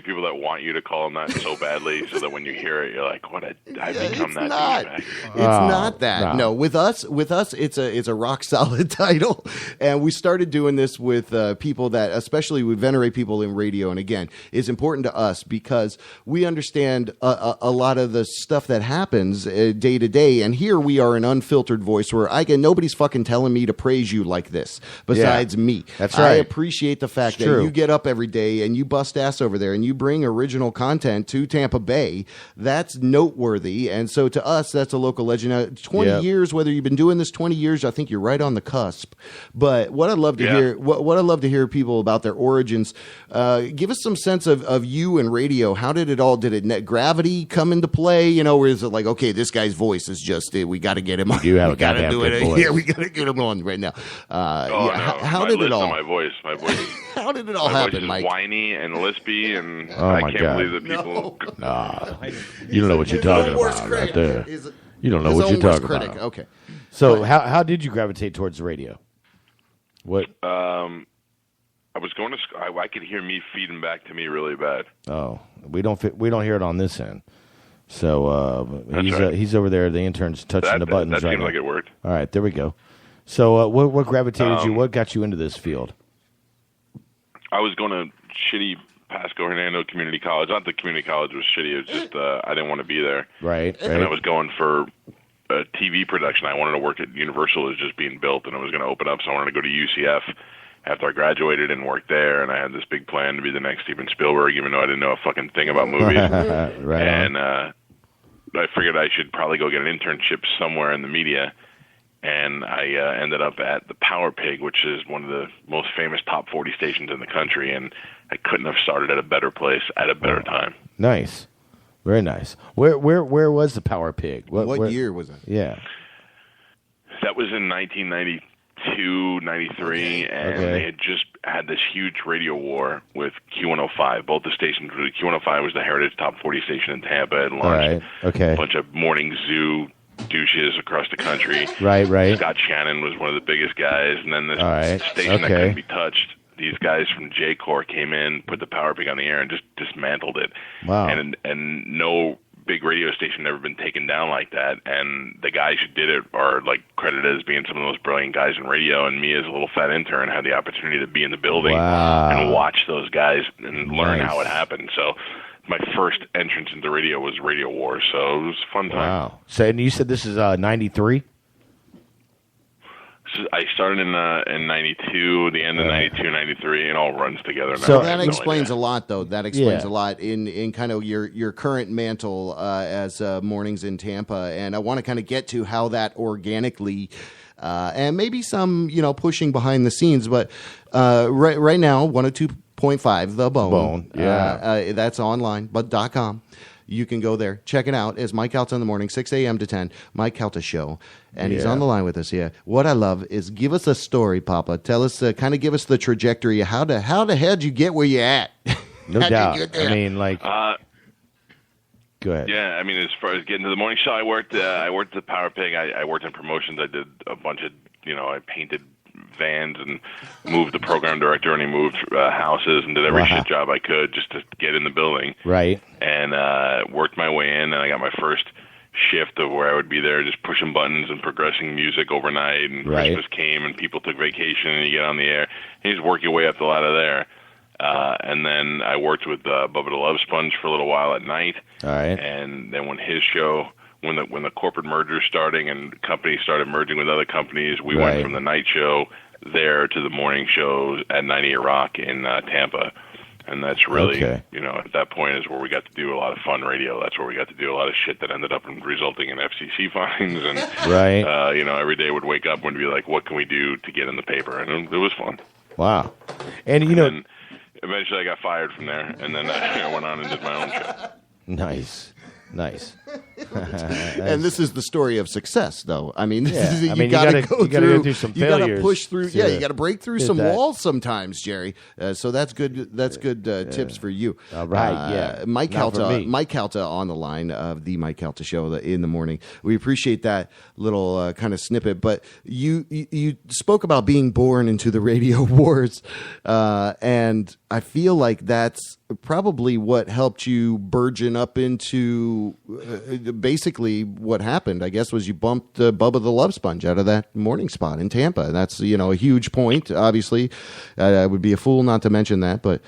people that want you to call them that so badly, so that when you hear it, you're like, "What? I've become that douchebag." It's not that. No, with us, it's a rock solid title, and we started doing this with people that, especially we venerate people in radio, and again, it's important to us because we understand a lot of the stuff that happens day to day, and here we are an unfiltered voice where nobody's fucking telling me to praise you like this besides me. That's right. I appreciate the fact that you get up every day and you bust ass over there and you bring original content to Tampa Bay. That's noteworthy. And so to us, that's a local legend. Now, 20 years, whether you've been doing this 20 years, I think you're right on the cusp. But what I'd love to hear, what I'd love to hear people about their origins, give us some sense of you and radio. How did it all, gravity come into play? You know, or is it like, okay, this guy's voice is just, we got to get him on. You have a goddamn good voice. Yeah, we got to get him on right now. How did it all? My voice. How did it all my happen, voice is Mike? Whiny and lispy, and Oh, I my can't God. believe that people. You don't know what you're talking about right there. You don't know what you're talking about. Okay. So how did you gravitate towards the radio? What? I was going to. I could hear me feeding back to me really bad. Oh, we don't hear it on this end. So That's right. he's over there. The intern's touching the buttons that right seems now. like it worked. All right, there we go. So what gravitated you? What got you into this field? I was going to shitty Pasco Hernando Community College. Not that community college was shitty. It was just I didn't want to be there. Right. And I was going for a TV production. I wanted to work at Universal. It was just being built, and it was going to open up. So I wanted to go to UCF after I graduated and work there. And I had this big plan to be the next Steven Spielberg, even though I didn't know a fucking thing about movies. Right. And I figured I should probably go get an internship somewhere in the media. And I ended up at the Power Pig, which is one of the most famous top 40 stations in the country, and I couldn't have started at a better place at a better time. Nice, very nice. Where was the Power Pig? What year was that? Yeah, that was in 1992, 93, and they had just had this huge radio war with Q105. Both the stations, Q105 was the Heritage Top 40 station in Tampa, and launched a bunch of morning zoo douches across the country. Right. Scott Shannon was one of the biggest guys, and then this station that couldn't be touched. These guys from J-Corps came in, put the Power Pig on the air, and just dismantled it. Wow. And no big radio station had ever been taken down like that. And the guys who did it are like credited as being some of the most brilliant guys in radio. And me, as a little fat intern, had the opportunity to be in the building and watch those guys and learn how it happened. So my first entrance into radio was Radio Wars, so it was a fun time. Wow. So, and you said this is 93? So I started in 92, the end of 92, 93, it all runs together now. So that explains a lot, though. That explains a lot in kind of your current mantle as Mornings in Tampa. And I want to kind of get to how that organically and maybe some, pushing behind the scenes. But right now, 102.5 The Bone. That's online, but .com. You can go there. Check it out. It's Mike Calta in the morning, 6 a.m. to 10. Mike Calta Show. And he's on the line with us here. What I love is give us a story, Papa. Tell us, kind of give us the trajectory. How the hell did you get where you're at? No doubt. I mean, like... Go ahead. Yeah, I mean, as far as getting to the morning show, I worked at the Power Pig. I worked in promotions. I did a bunch of, I painted vans and moved the program director, and he moved houses and did every shit job I could just to get in the building. Right. And worked my way in, and I got my first shift of where I would be there just pushing buttons and progressing music overnight, and Christmas came and people took vacation and you get on the air and you just work your way up the ladder there. And then I worked with Bubba the Love Sponge for a little while at night. All right. And then when his show, when the corporate merger starting and companies started merging with other companies, we went from the night show there to the morning show at 98 Rock in Tampa. And that's really, at that point is where we got to do a lot of fun radio. That's where we got to do a lot of shit that ended up resulting in FCC fines. And, every day would wake up and would be like, what can we do to get in the paper? And it was fun. Wow. And, then eventually I got fired from there. And then I went on and did my own show. Nice. And this is the story of success, though. I mean, you got to go through some failures. You got to push through. You got to break through some walls sometimes, Jerry. So that's good. That's good tips for you. All right. Mike Calta on the line of the Mike Calta Show in the morning. We appreciate that little kind of snippet. But you spoke about being born into the radio wars, and I feel like that's probably what helped you burgeon up into basically what happened, I guess, was you bumped Bubba the Love Sponge out of that morning spot in Tampa. That's, a huge point, obviously. I would be a fool not to mention that, but...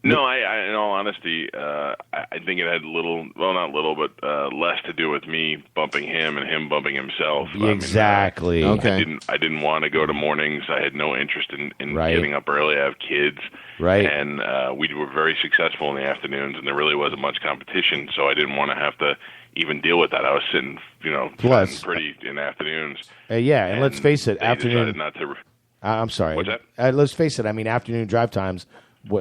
No, I in all honesty, I think it had less to do with me bumping him and him bumping himself. Exactly. I didn't want to go to mornings. I had no interest in getting up early. I have kids. Right. And we were very successful in the afternoons, and there really wasn't much competition, so I didn't want to have to even deal with that. I was sitting, pretty in afternoons. And let's face it, afternoon... not to... I'm sorry. What's that? Let's face it, afternoon drive times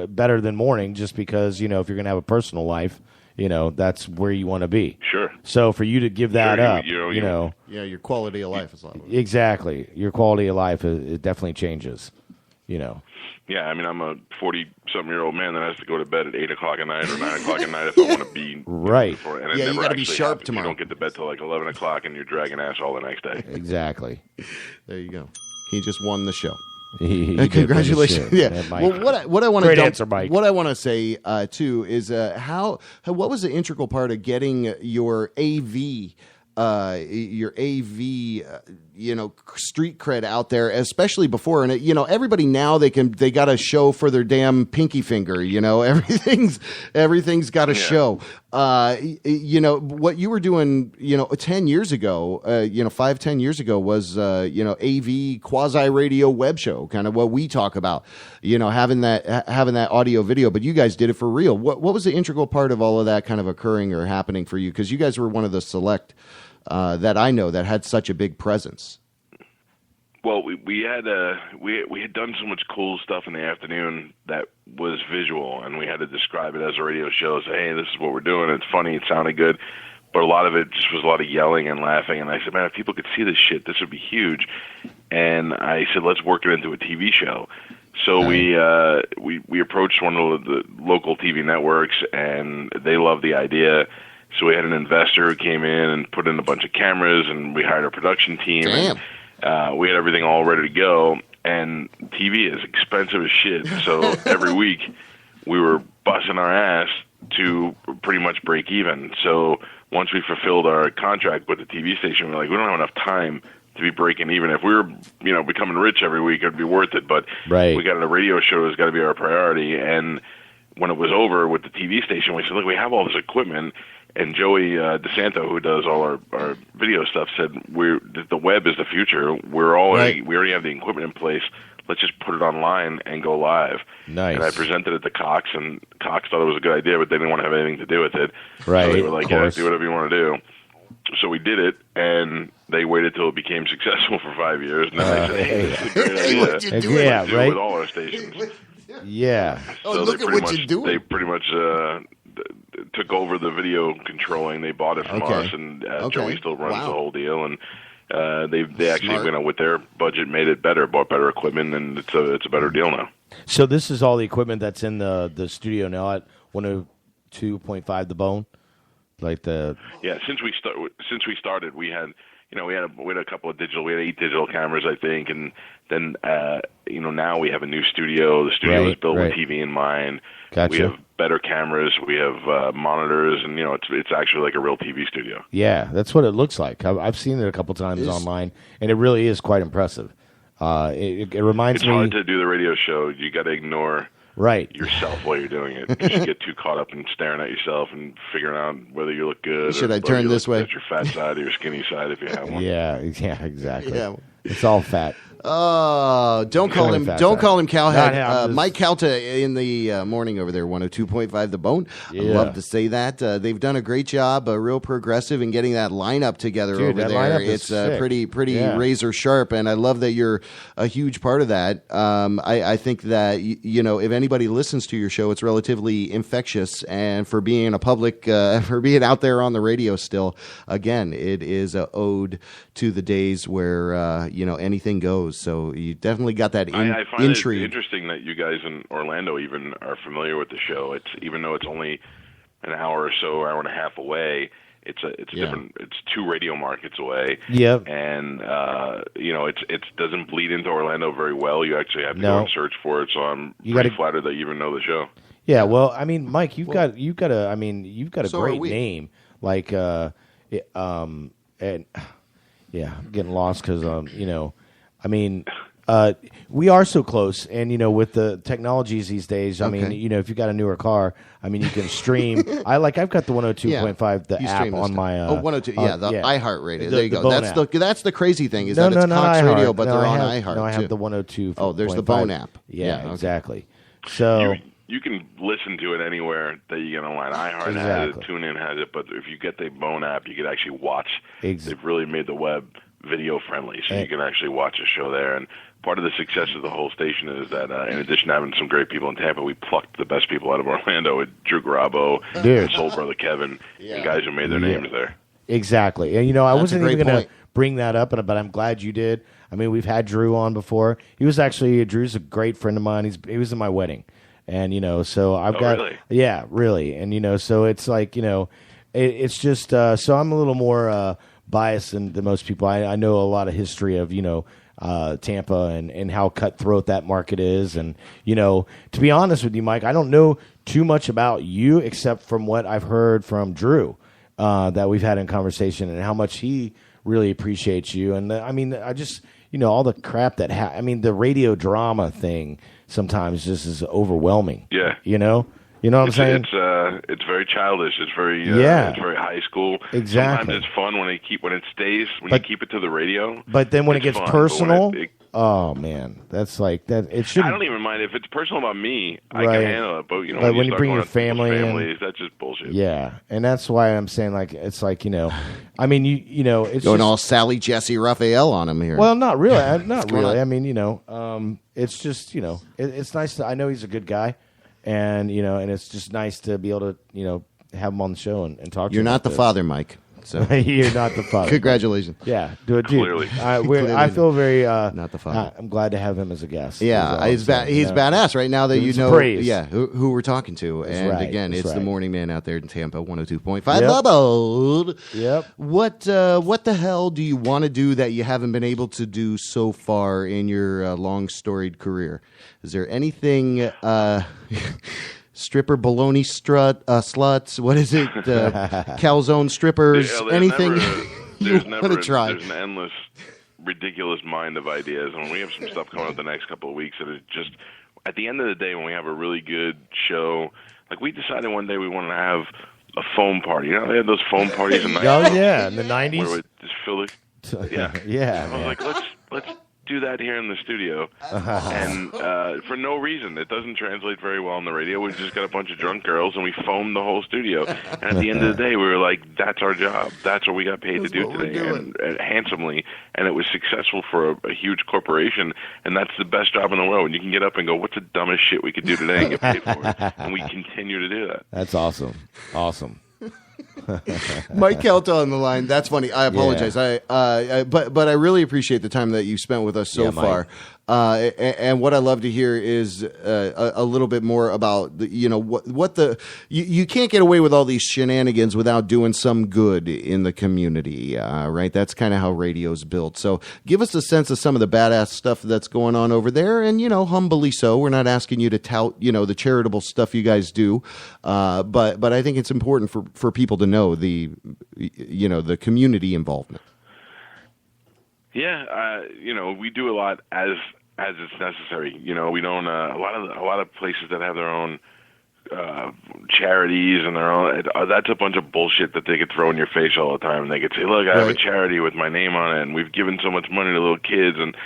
better than morning, just because, if you're going to have a personal life, that's where you want to be. Sure. So for you to give that up, your quality of life is a lot. Exactly. Your quality of life, it definitely changes, Yeah, I'm a 40-something-year-old man that has to go to bed at 8 o'clock at night or 9 o'clock at night if I want to be right. Before, and you got to be sharp tomorrow. You don't get to bed till like 11 o'clock, and you're dragging ass all the next day. Exactly. There you go. He just won the show. Congratulations! Yeah. Well, what I want to answer, Mike. What I want to say too is what was the integral part of getting your AV street cred out there, especially before, and everybody now they got a show for their damn pinky finger. Everything's got a show. What you were doing, 10 years ago, 5-10 years ago was AV quasi radio web show, kind of what we talk about. Having that audio video, but you guys did it for real. What was the integral part of all of that kind of occurring or happening for you? Because you guys were one of the select. That I know that had such a big presence. Well, we had done so much cool stuff in the afternoon that was visual, and we had to describe it as a radio show. Say, hey, this is what we're doing. It's funny. It sounded good, but a lot of it just was a lot of yelling and laughing. And I said, man, if people could see this shit, this would be huge. And I said, let's work it into a TV show. So we approached one of the local TV networks, and they loved the idea. So we had an investor who came in and put in a bunch of cameras, and we hired a production team. Damn. And we had everything all ready to go. And TV is expensive as shit. So every week we were busting our ass to pretty much break even. So once we fulfilled our contract with the TV station, we're like, we don't have enough time to be breaking even. If we were, becoming rich every week, it would be worth it. But we got a radio show that's got to be our priority. And when it was over with the TV station, we said, look, we have all this equipment. And Joey DeSanto, who does all our video stuff, said the web is the future. We already have the equipment in place. Let's just put it online and go live. Nice. And I presented it to Cox, and Cox thought it was a good idea, but they didn't want to have anything to do with it. Right. So they were like, yeah, do whatever you want to do. So we did it, and they waited till it became successful for 5 years. And then they said, hey, this is a great idea. What'd you do? Yeah, do right. it with all our stations. Yeah. So look at what you're doing. They pretty much took over the video controlling. They bought it from us, and Joey still runs the whole deal. And they actually, with their budget, made it better, bought better equipment, and it's a better deal now. So this is all the equipment that's in the studio now at 102.5 The Bone. Like the since we started, we had we had a couple of we had 8 digital cameras, I think, and then now we have a new studio. The studio was built with TV in mind. Gotcha. We have better cameras. We have monitors, and it's actually like a real TV studio. Yeah, that's what it looks like. I've seen it a couple times online, and it really is quite impressive. It reminds me. It's hard to do the radio show. You got to ignore yourself while you're doing it, because you get too caught up in staring at yourself and figuring out whether you look good. Should I turn this way? At your fat side or your skinny side, if you have one. Yeah, exactly. Yeah. It's all fat. Don't call him Cowhead. Just... Mike Calta in the morning over there, 102.5 The Bone. Yeah. I'd love to say that. They've done a great job, real progressive in getting that lineup together over there. It's pretty razor sharp, and I love that you're a huge part of that. I think that, if anybody listens to your show, it's relatively infectious, and for being a public, for being out there on the radio still, again, it is an ode to the days where, anything goes. So you definitely got that I find intrigue. it interesting that you guys in Orlando even are familiar with the show. It's even though it's only an hour or so, hour and a half away. It's different. It's 2 radio markets away. Yep. And it doesn't bleed into Orlando very well. You actually have to go and search for it. So I'm pretty flattered that you even know the show. Yeah. Well, I mean, Mike, you've got a great name. Like, and yeah, I'm getting lost because we are so close, and with the technologies these days, I mean, if you've got a newer car, I mean, you can stream. I've got the 102.5 the app on my 102, iHeartRadio. There you go. That's the crazy thing is that it's Cox iHeart. Radio, but they're on iHeart. No, I have too. the 102. Oh, there's the Bone app. Yeah, exactly. So you can listen to it anywhere that you get online. iHeart has it, TuneIn has it, but if you get the Bone app, you can actually watch. They've really made the web video friendly, so you can actually watch a show there. And part of the success of the whole station is that in addition to having some great people in Tampa, we plucked the best people out of Orlando with Drew Garabo and Soul Brother Kevin, and guys who made their names there. Exactly. And I wasn't even going to bring that up, but I'm glad you did. I mean, we've had Drew on before. Drew's a great friend of mine. He was in my wedding. And so I've got really. And so it's like, it's just so I'm a little more biased than most people. I know a lot of history of Tampa and how cutthroat that market is. And to be honest with you, Mike, I don't know too much about you except from what I've heard from Drew that we've had in conversation and how much he really appreciates you. And I just all the crap that the radio drama thing sometimes just is overwhelming. Yeah. You know what I'm saying? It's very childish. It's very it's very high school. Exactly. Sometimes it's fun when you keep it to the radio. But then when it gets personal, oh man, that's like that. It shouldn't. I don't even mind if it's personal about me. I can handle it. But when you bring your family, that's just bullshit. Yeah, and that's why I'm saying it's like it's going all Sally Jesse Raphael on him here. Well, not really, not really. I mean, it's just it's nice to. I know he's a good guy. And and it's just nice to be able to have him on the show and talk to him. You're not the father, Mike. So you're not the father. Congratulations. Yeah, dude. Clearly. I feel very not the father. I'm glad to have him as a guest. Yeah, he's badass right now that praise. who we're talking to. And again, it's the morning man out there in Tampa, 102.5 Bubble. Yep. What the hell do you want to do that you haven't been able to do so far in your long storied career? Is there anything stripper baloney sluts? What is it? Calzone strippers? Anything you want to try? There's an endless, ridiculous mind of ideas, and we have some stuff coming up the next couple of weeks that is just. At the end of the day, when we have a really good show, like we decided one day we wanted to have a foam party. They had those foam parties in the 90s. Oh yeah, in the 90s. Where it just fill it. Yeah. I was like, let's do that here in the studio, and for no reason. It doesn't translate very well on the radio. We just got a bunch of drunk girls, and we foamed the whole studio. And at the end of the day, we were like, that's our job. That's what we got paid to do today, and handsomely. And it was successful for a huge corporation, and that's the best job in the world. When you can get up and go, what's the dumbest shit we could do today and get paid for it? And we continue to do that. That's awesome. Awesome. Mike Calta on the line. That's funny. I apologize. But I really appreciate the time that you spent with us so far. And what I love to hear is a little bit more about you can't get away with all these shenanigans without doing some good in the community, right? That's kind of how radio's built. So give us a sense of some of the badass stuff that's going on over there, and humbly so. We're not asking you to tout the charitable stuff you guys do, but I think it's important for people to know the community involvement. Yeah, we do a lot as it's necessary. We don't a lot of places that have their own charities and their own. That's a bunch of bullshit that they could throw in your face all the time. And they could say, "Look, I have a charity with my name on it, and we've given so much money to little kids." And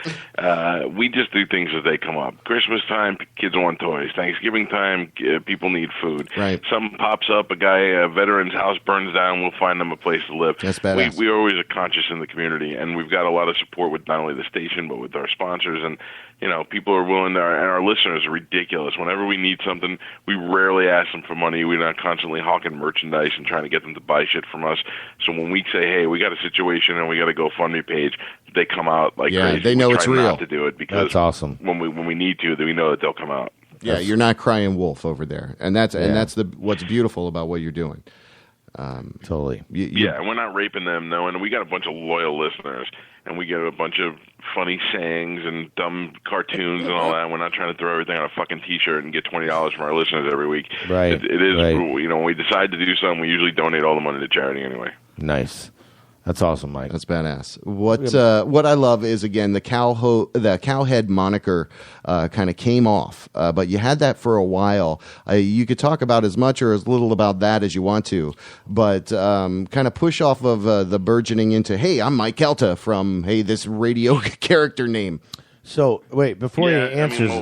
we just do things as they come up. Christmas time, kids want toys. Thanksgiving time, people need food. Right. Something pops up, a veteran's house burns down. We'll find them a place to live. That's badass. We always are conscious in the community, and we've got a lot of support with not only the station but with our sponsors. And people are willing to, and our listeners are ridiculous. Whenever we need something, we rarely ask them for money. We're not constantly hawking merchandise and trying to get them to buy shit from us. So when we say, "Hey, we got a situation and we got a GoFundMe page," they come out like crazy. They know we it's try real. not to do it because that's awesome. When we need to, we know that they'll come out. Yeah, you're not crying wolf over there, and that's what's beautiful about what you're doing. Totally. And we're not raping them, though, and we got a bunch of loyal listeners, and we get a bunch of funny sayings and dumb cartoons and all that. We're not trying to throw everything on a fucking T-shirt and get $20 from our listeners every week. Right. It is, right. When we decide to do something, we usually donate all the money to charity anyway. Nice. That's awesome, Mike. That's badass. What I love is, again, the Cowhead moniker kind of came off, but you had that for a while. You could talk about as much or as little about that as you want to, but kind of push off of the burgeoning into, hey, I'm Mike Calta from, hey, this radio character name. So, wait, before you answers...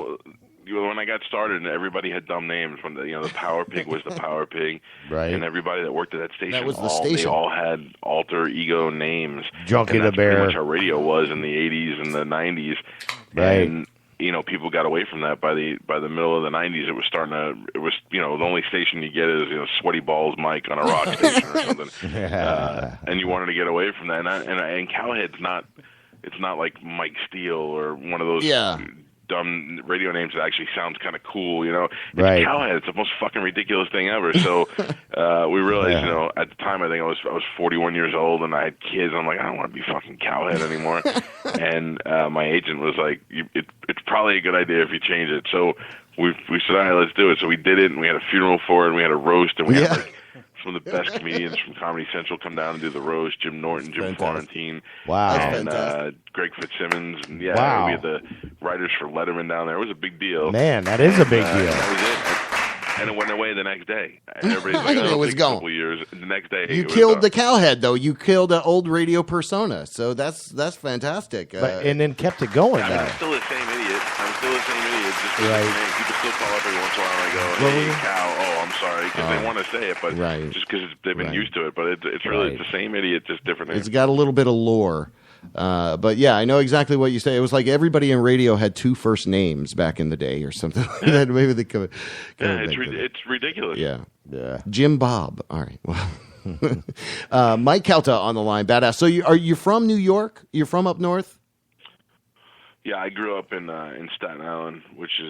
when I got started, everybody had dumb names. When the Power Pig was the Power Pig, right? And everybody that worked at that station, that was the station. They all had alter ego names. Junkie the Bear. Pretty much how radio was in the '80s and the '90s, right? And people got away from that by the middle of the '90s. It was starting to. It was the only station you get is Sweaty Balls Mike on a rock station or something. And you wanted to get away from that. And Cowhead's not. It's not like Mike Steele or one of those. Yeah. Dumb radio names that actually sounds kind of cool, It's right. Cowhead. It's the most fucking ridiculous thing ever. So we realized, at the time, I think I was 41 years old and I had kids. I'm like, I don't want to be fucking Cowhead anymore. And my agent was like, it's probably a good idea if you change it. So we said, all right, let's do it. So we did it, and we had a funeral for it, and we had a roast, and we had some of the best comedians from Comedy Central come down and do the roast. Jim Norton, Jim Florentine, and Greg Fitzsimmons, and we had the writers for Letterman down there. It was a big deal. Man, that is a big deal. That was it. And it went away the next day. And everybody's like, it was gone. A couple years. The next day, you killed the Cowhead, though. You killed an old radio persona, so that's fantastic. And then kept it going. I'm still the same idiot. Just right. People still call up every once in a while and I go, "Hey, Cow." Oh, I'm sorry, because they want to say it, but just because they've been used to it. But it's really it's the same idiot, just different name. It's got a little bit of lore. But yeah, I know exactly what you say. It was like everybody in radio had two first names back in the day or something like that. Maybe they come it's ridiculous. Yeah. Jim Bob. All right. Well, Mike Calta on the line. Badass. So are you from New York? You're from up north? Yeah, I grew up in Staten Island, which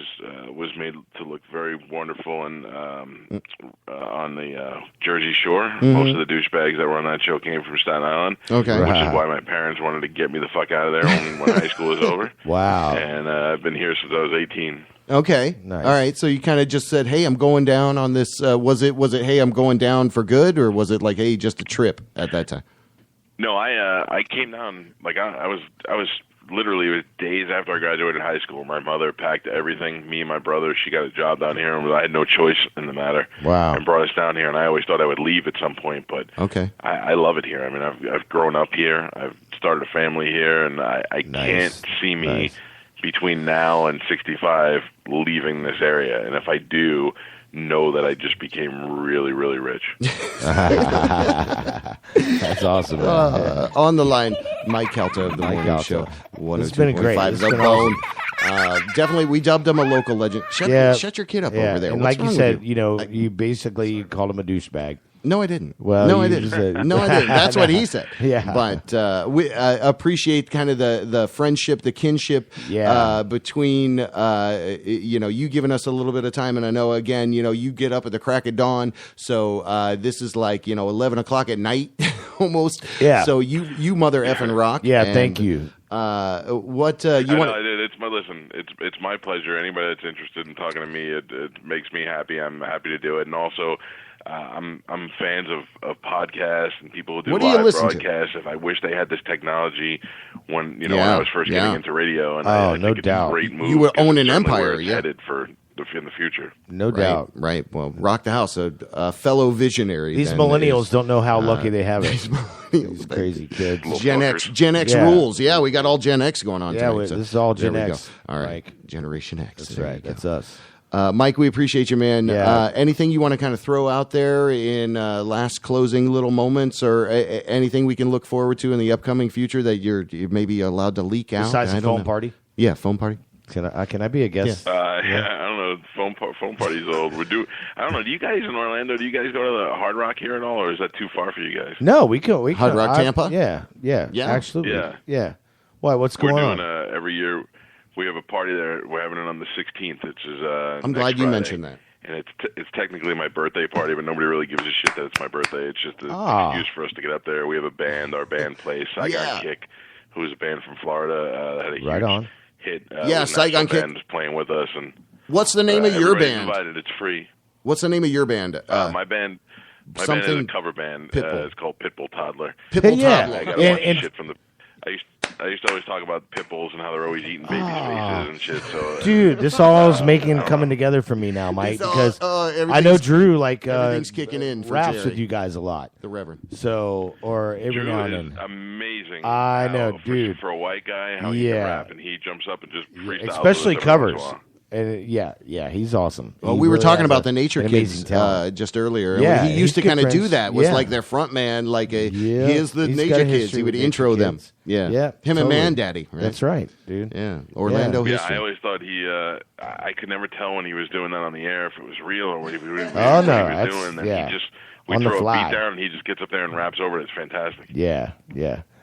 was made to look very wonderful and on the Jersey Shore. Mm-hmm. Most of the douchebags that were on that show came from Staten Island. Okay, which is why my parents wanted to get me the fuck out of there when high school was over. Wow! And I've been here since I was 18. Okay, nice. All right. So you kind of just said, "Hey, I'm going down on this." Was it? "Hey, I'm going down for good," or was it like, "Hey, just a trip" at that time? No, I came down like I was. Literally, it was days after I graduated high school. My mother packed everything. Me and my brother, she got a job down here, and I had no choice in the matter. Wow! And brought us down here, and I always thought I would leave at some point, but I love it here. I mean, I've grown up here. I've started a family here, and I can't see me between now and 65 leaving this area. And if I do, know that I just became really, really rich. That's awesome. On the line, Mike Calta of the Morning Show. It's been great. It's been awesome. Definitely, we dubbed him a local legend. Shut your kid up over there. And What's like you said, you basically called him a douchebag. No, I didn't. Well, no, I you didn't. just said- No, I didn't. That's what he said. Yeah. But we appreciate kind of the friendship, the kinship between, you giving us a little bit of time. And I know, again, you get up at the crack of dawn. So this is like, 11 o'clock at night almost. Yeah. So you mother effing rock. Yeah, And, thank you. What you want? Listen. It's my pleasure. Anybody that's interested in talking to me, it makes me happy. I'm happy to do it, and also. I'm fans of podcasts and people who do What do you live listen to? broadcasts. If I wish they had this technology when when I was first getting into radio, and I no think doubt. it's a great move. You would own an it's certainly empire, where it's yeah. headed in the future. No doubt. Right. Well, rock the house, a fellow visionary. These then millennials is- don't know how lucky they have it. These millennials, These crazy kids. Gen X Yeah. rules. Yeah, we got all Gen X going on Yeah, tonight. So this is all Gen there we X, go. All right, Mike. Generation X. That's There right. you go. That's us. Mike, we appreciate you, man. Yeah. Anything you want to kind of throw out there in last closing little moments, or anything we can look forward to in the upcoming future that you're maybe allowed to leak out? Besides I the don't phone know. party? Yeah, phone party. Can I be a guest? I don't know. Phone party's old. I don't know. Do you guys in Orlando? Do you guys go to the Hard Rock here at all, or is that too far for you guys? No, we can. Hard Rock Tampa? Yeah. Absolutely. Yeah. Why? What's going We're on? doing every year. We have a party there. We're having it on the 16th, which is I'm glad you mentioned that. And it's technically my birthday party, but nobody really gives a shit that it's my birthday. It's just an excuse for us to get up there. We have a band. Our band plays. Saigon Kick, who's a band from Florida, had a huge hit. Saigon Kick band is playing with us. And what's the name of your band? Invited. It's free. What's the name of your band? My band. My band is a cover band. Pitbull. It's called Pitbull Toddler. Pitbull Toddler. I got a bunch of shit from the. I used to always talk about pit bulls and how they're always eating babies' faces and shit. So, dude, this all is coming together for me now, Mike, because I know Drew everything's kicking in for raps Jerry. with you guys a lot. The Reverend. So, or every Drew now and is then. amazing. I know, dude. For a white guy, how he can rap, and he jumps up and just freestyles. Especially with us every covers. once in a while. And he's awesome. Well, He we were really talking has about the Nature an Kids amazing talent. just earlier. Yeah, he used to he's kind of good do friends. that. Was Yeah. like their front man, like Yeah, here's the he's got Nature a Kids. history He would with intro Nature them. Kids. Yeah, Yeah, him totally. and Man Daddy. Right? That's right, dude. Yeah, Orlando Yeah, history. I always thought I could never tell when he was doing that on the air if it was real or what he was doing. And we on the throw a fly. beat down and he just gets up there and raps over it. It's fantastic. Yeah.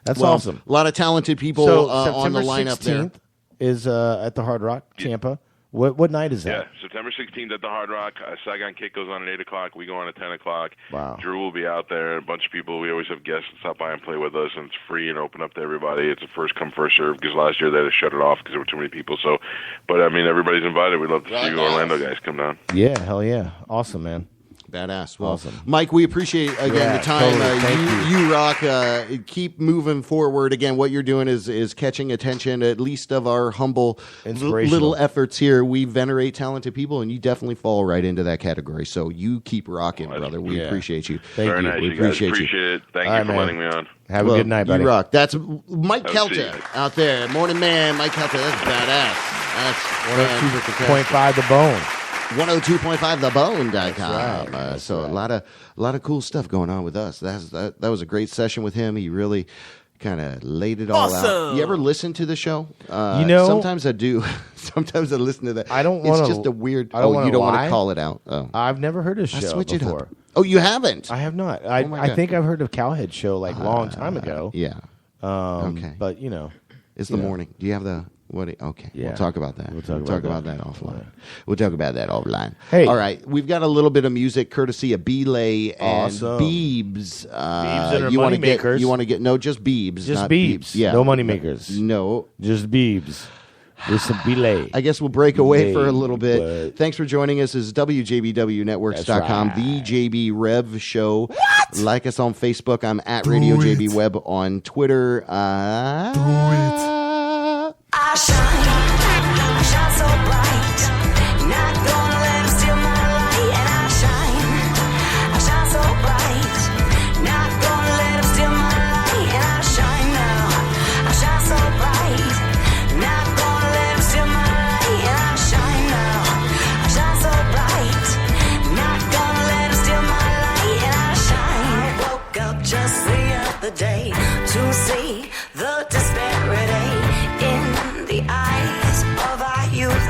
That's Well, awesome. A lot of talented people So on the September lineup 16th there. is at the Hard Rock, Tampa. What night is that? Yeah, September 16th at the Hard Rock. Saigon Kick goes on at 8 o'clock. We go on at 10 o'clock. Wow. Drew will be out there. A bunch of people. We always have guests that stop by and play with us, and it's free and open up to everybody. It's a first come, first serve, because last year they had to shut it off because there were too many people. So, but, I mean, everybody's invited. We'd love to see you Orlando guys come down. Yeah, hell yeah. Awesome, man. Badass. Well, Awesome. Mike, we appreciate again the time. Totally. Thank you rock. Keep moving forward. Again, what you're doing is catching attention, at least of our humble little efforts here. We venerate talented people, and you definitely fall right into that category. So you keep rocking, brother. We appreciate you. Very nice. We You guys appreciate it. Thank All you right, for man. letting me on. Have a good night, buddy. You rock. That's Mike Have a seat. Calta out there. Morning man, Mike Calta. That's badass. That's 102.5 The Bone. 102.5thebone.com. That's So right. a lot of cool stuff going on with us. That was a great session with him. He really kind of laid it all out. You ever listen to the show? Sometimes I do. Sometimes I listen to that. I don't want to. It's just a weird. I don't you don't want lie. to call it out. Oh. I've never heard his show switch before. it up. Oh, you haven't? I have not. my I God. think I've heard of Cowhead show like a long time ago. Yeah. Okay. But It's the morning. Do you have the what? Okay. Yeah. We'll talk about that. We'll talk about that offline. We'll talk about that offline. Hey. All right. We've got a little bit of music courtesy of Belay and Awesome. Beebs. and her you wanna money makers. You want to get no, just Beebs. Just not Beebs. Yeah. No money makers. No. Just Beebs. With some belay. I guess we'll break away for a little bit. But- Thanks for joining us. This is WJBWnetworks.com, That's the JB Rev Show. Like us on Facebook. I'm at Radio JB Web on Twitter. I shine so bright. Not gonna let 'em steal my light. And I shine so bright. Not gonna let 'em steal my light. And I shine now. I shine so bright. Not gonna let 'em steal my light. And I shine now. I shine so bright. Not gonna let 'em steal my light. And I shine. I woke up just the other day to see the disparity in the eyes of our youth.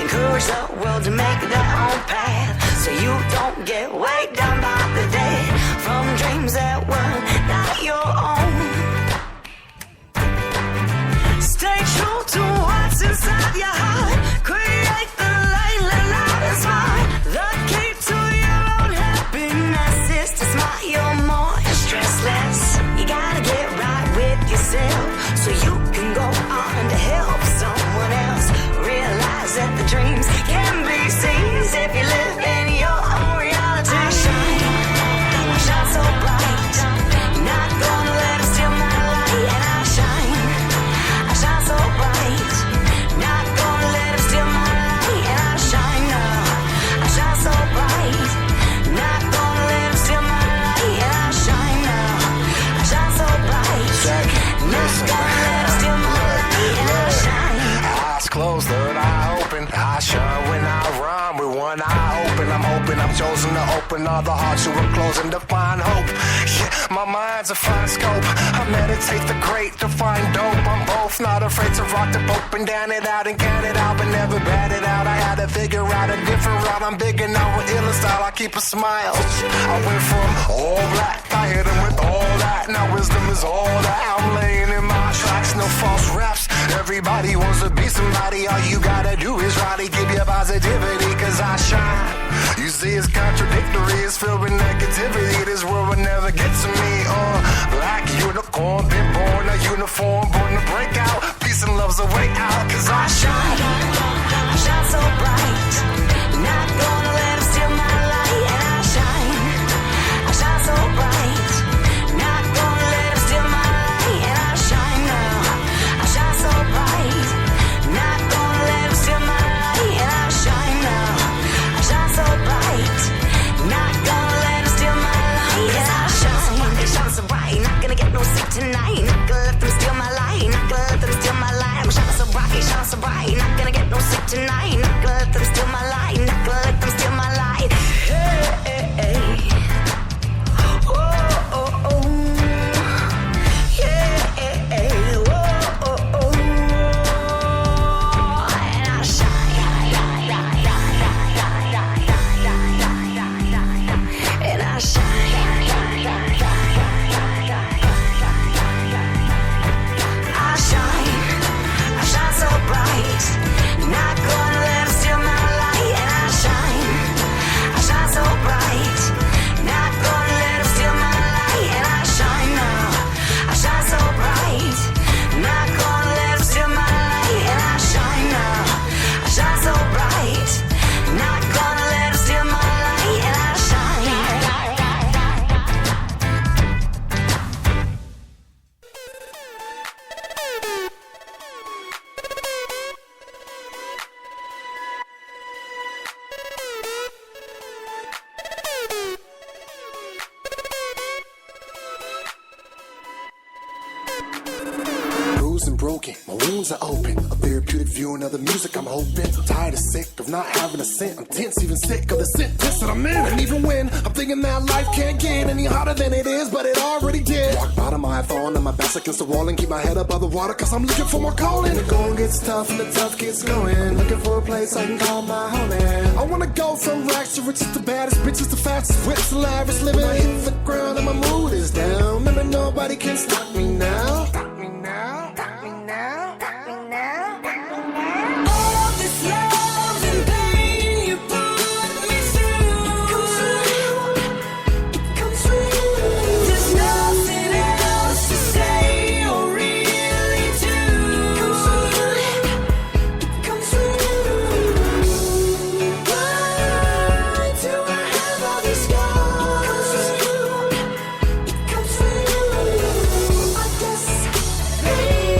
Encourage the world to make their own path. so you don't get weighed down by the day from dreams that were not your own. Stay true to what's inside your heart. Create the light, let out and smile. The key to your own happiness is to smile more and stress less. You gotta get right with yourself so you can go on to help someone else. Realize that the dreams can be seen if you live in your own reality. I shine so bright. Not gonna let them steal my light. And I shine so bright. Not gonna let them steal my light. And I shine now. I shine so bright. Not gonna let them steal my light. And I shine now. I shine so bright. Not gonna let them steal my light. And I shine. Eyes closed, third eye open. I shine when I rhyme with one eye open. I'm hoping I'm chosen to open all the hearts who are closing to find hope. Yeah, my mind's a fine scope. I meditate the great to find dope. I'm both not afraid to rock the boat and down it out and count it out, but never bat it out. I had to figure out a different route. I'm big and now with iller style. I keep a smile. I went from all black, I hit him with all that. Now wisdom is all that. I'm laying in my tracks, no false raps. Everybody wants to be somebody. All you gotta do is try to keep your positivity, cause I shine. You see it's contradictory, it's filled with negativity. This world will never get to me. Black unicorn, been born a uniform, born to break out. Peace and love's a way out, cause I shine. I shine so bright. Not gonna let them steal my light. And I shine so bright. Not gonna let them steal my light. And I shine now. I shine so bright. Not gonna let them steal my light. And I shine now. I shine so bright. Not gonna let them steal my light. And I shine so bright. Not gonna get no sleep tonight. Not gonna let them steal my light. Not gonna let them steal my light. I'm shining so bright, shining so bright. Not gonna get no sleep tonight. Not gonna let them steal my light. Not gonna let them steal my light. Hey, hey, hey. Oh, oh, oh. Yeah, hey, hey. Oh, oh, oh. And I shine. And I shine. I shine so bright. Not gonna let them steal my light. And I shine so bright. Not gonna let them steal my light. And I shine now. I shine so bright. Not gonna let them steal my light. And I shine now. I shine so bright. Not gonna let them steal my light. And I shine. Bruised and broken, my wounds are open. A therapeutic view and other music I'm hoping. Tired and sick of not having a cent. I'm tense, even sick of the sentence that I'm in. And even when I'm thinking that life can't get any harder than it is, but it already did. Rock bottom, I have fallen on my back against the wall and keep my head up out the water, cause I'm looking for more calling. The going gets tough and the tough gets going. Looking for a place I can call my home. I wanna go from rags to riches to baddest bitches to fastest whips to lavish living. I hit the ground and my mood is down. Remember, nobody can stop me now. Stop me now. Stop me now. Stop me now. All this love and pain you put me through. Come true. There's nothing else to say or really do. Come true. Why do I have all these scars? Come true. I guess pain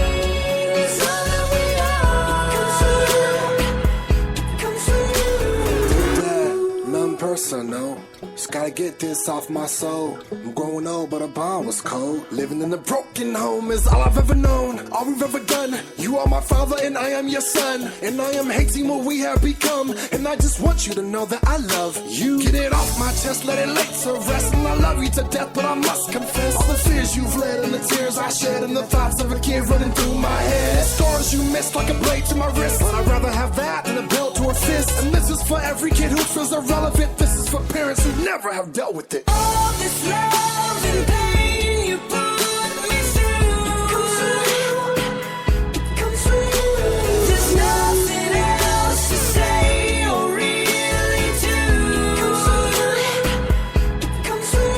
is all that we are. Come true. That, nothing personal. Just gotta get this off my soul. I'm growing old, but a bond was cold. Living in a broken home is all I've ever known, all we've ever done. You are my father and I am your son, and I am hating what we have become. And I just want you to know that I love you. Get it off my chest, let it lay to rest. And I love you to death, but I must confess all the fears you've led and the tears I shed and the thoughts of a kid running through my head. Scars you missed like a blade to my wrist, but I'd rather have that than a belt to a fist. And this is for for every kid who feels irrelevant. This is for parents who never have dealt with it. All this love and pain you put me through. Come true. There's nothing else to say or really do. Come true.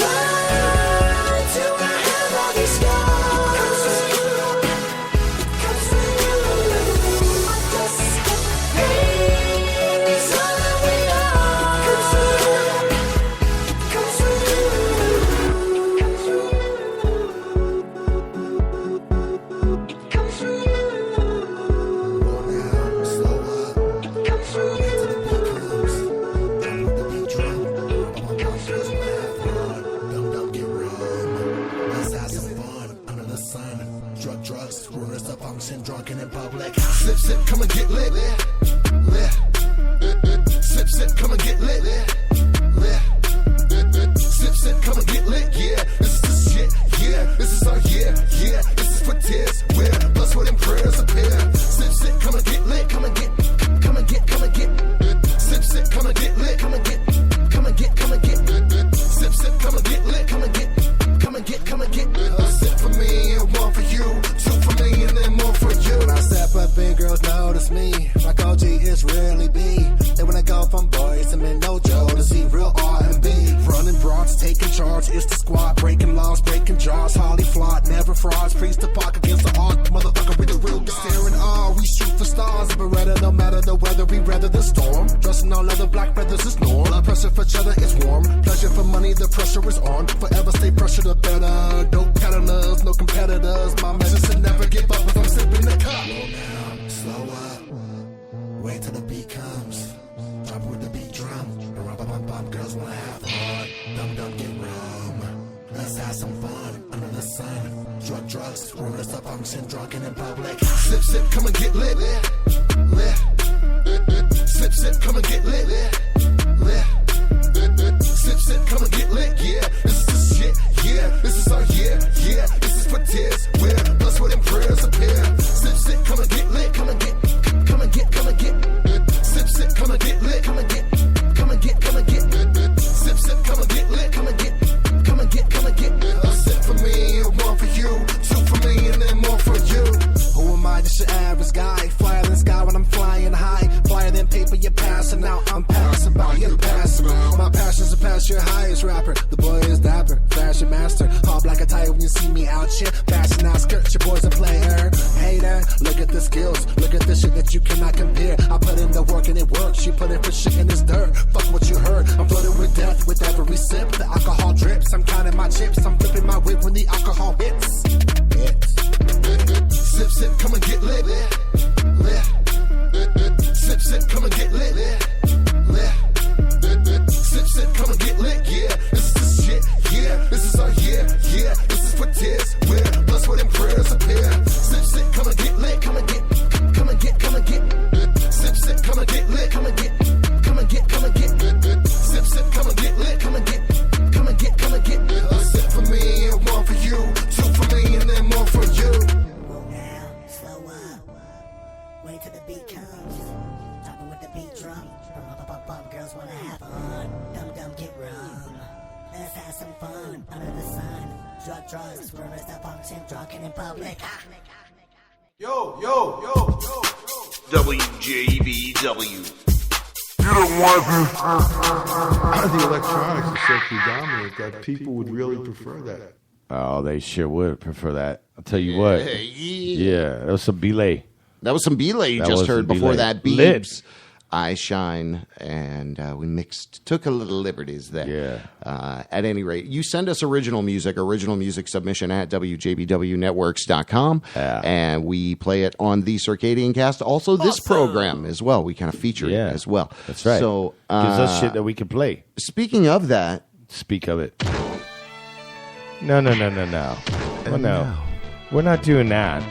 Why do I have all these scars? Come true. I guess pain is all we are. Come true. Come true. Come true. Drugs, rumors of function, drunken in public. Sip, sip, come and get lit. Lit. Sip, sip, come and get lit. Lit. Sip, sip, come and get lit. Yeah, this is the shit. Yeah, this is our year. Yeah, this is for tears. Where blood, sweat, and prayers appear. Sip, sip, come and get lit. Come and get. Sip, sip, come and get lit. Come and get. Sip, sip, come and get lit. Come and get. A sip for me and one for you. Two for me and then more for you. When I step up, big girls notice me. Like OG, it's really B. They wanna go from boys to men, no Joe, to see real R&B. Running broads, taking charge, it's the squad. Breaking laws, breaking jaws, Holly flawed, never frauds. Priest to park against the odds, motherfucker, we the real guys. Staring all, we shoot for stars. Beretta, no matter the weather, we weather the storm. Dressing all leather, black feathers is norm. Blood pressure for cheddar is warm. Pleasure for money, the pressure is on. Forever stay pressure the better. Dope peddlers, no competitors. My medicine never give up if I'm sipping the cup. Slow up. Wait till the beat comes. Drop with the beat drum. Bum, girls wanna have fun. Dum, get rum. Let's have some fun under the sun. Drugs, rumors of function, drunken in public. Sip, sip, come and get lit. Lit. Sip, sip, come and get lit. Lit. Sip, sip, come and get lit. Yeah, this is the shit. Yeah, this is our year. Yeah, this is for tears. Where blood, sweat, and prayers appear. Sip, sip, come and get lit. Come and get. Sip, sip, come and get lit. Come and get. Sip, sip, come and get lit. Come and get. A sip for me and one for you. Two for me and then more for you. Who am I? Just your average guy. Flyer than sky when I'm flying high. Flyer than paper, you're passing out. I'm passing by, you're passing. My passion's to pass your highest rapper. The boy is dapper, fashion master. Hard like a tire when you see me out here. Passing out skirts, your boy's a player. Hater, look at the skills. Look at the shit that you cannot compare. I put in the work and it works. You put in for shit in this dirt. Fuck what you heard. I'm flooded with death with every sip. The alcohol drips. I'm counting my chips. I'm flipping my whip when the alcohol hits. Sip, sip, come and get lit. Sip, sip, come and get lit. Sip, sip, come and get lit. Yeah, this is the shit. Yeah, this is our year. Yeah, this is for tears. Where blood, sweat, and prayers appear. Sip, sip, come and get lit. Come and get. Sip, sip, come and get lit. Come and get. Sip, sip, come and get lit. Come and get. A sip for me and one for you. Two for me and then more for you. Now, slow up. Wait till the beat comes. Dropping with the beat drum. Bum, girls wanna have fun. Dum, get rum. Let's have some fun under the sun. Drugs, rumors of function, drunken in public. Yo. WJBW. The electronics is so predominant that people would really prefer that. Oh, they sure would prefer that. I'll tell you what. Yeah, that was some belay. That was some belay you just heard. Before that, Beebs, I Shine, and we took a little liberties there. Yeah. At any rate, you send us original music submission at WJBWnetworks.com, and we play it on the Circadian Cast. Also, this program as well. We kind of feature it as well. That's right. So gives us shit that we can play. Speaking of that. Speak of it. No. Well, no. We're not doing that.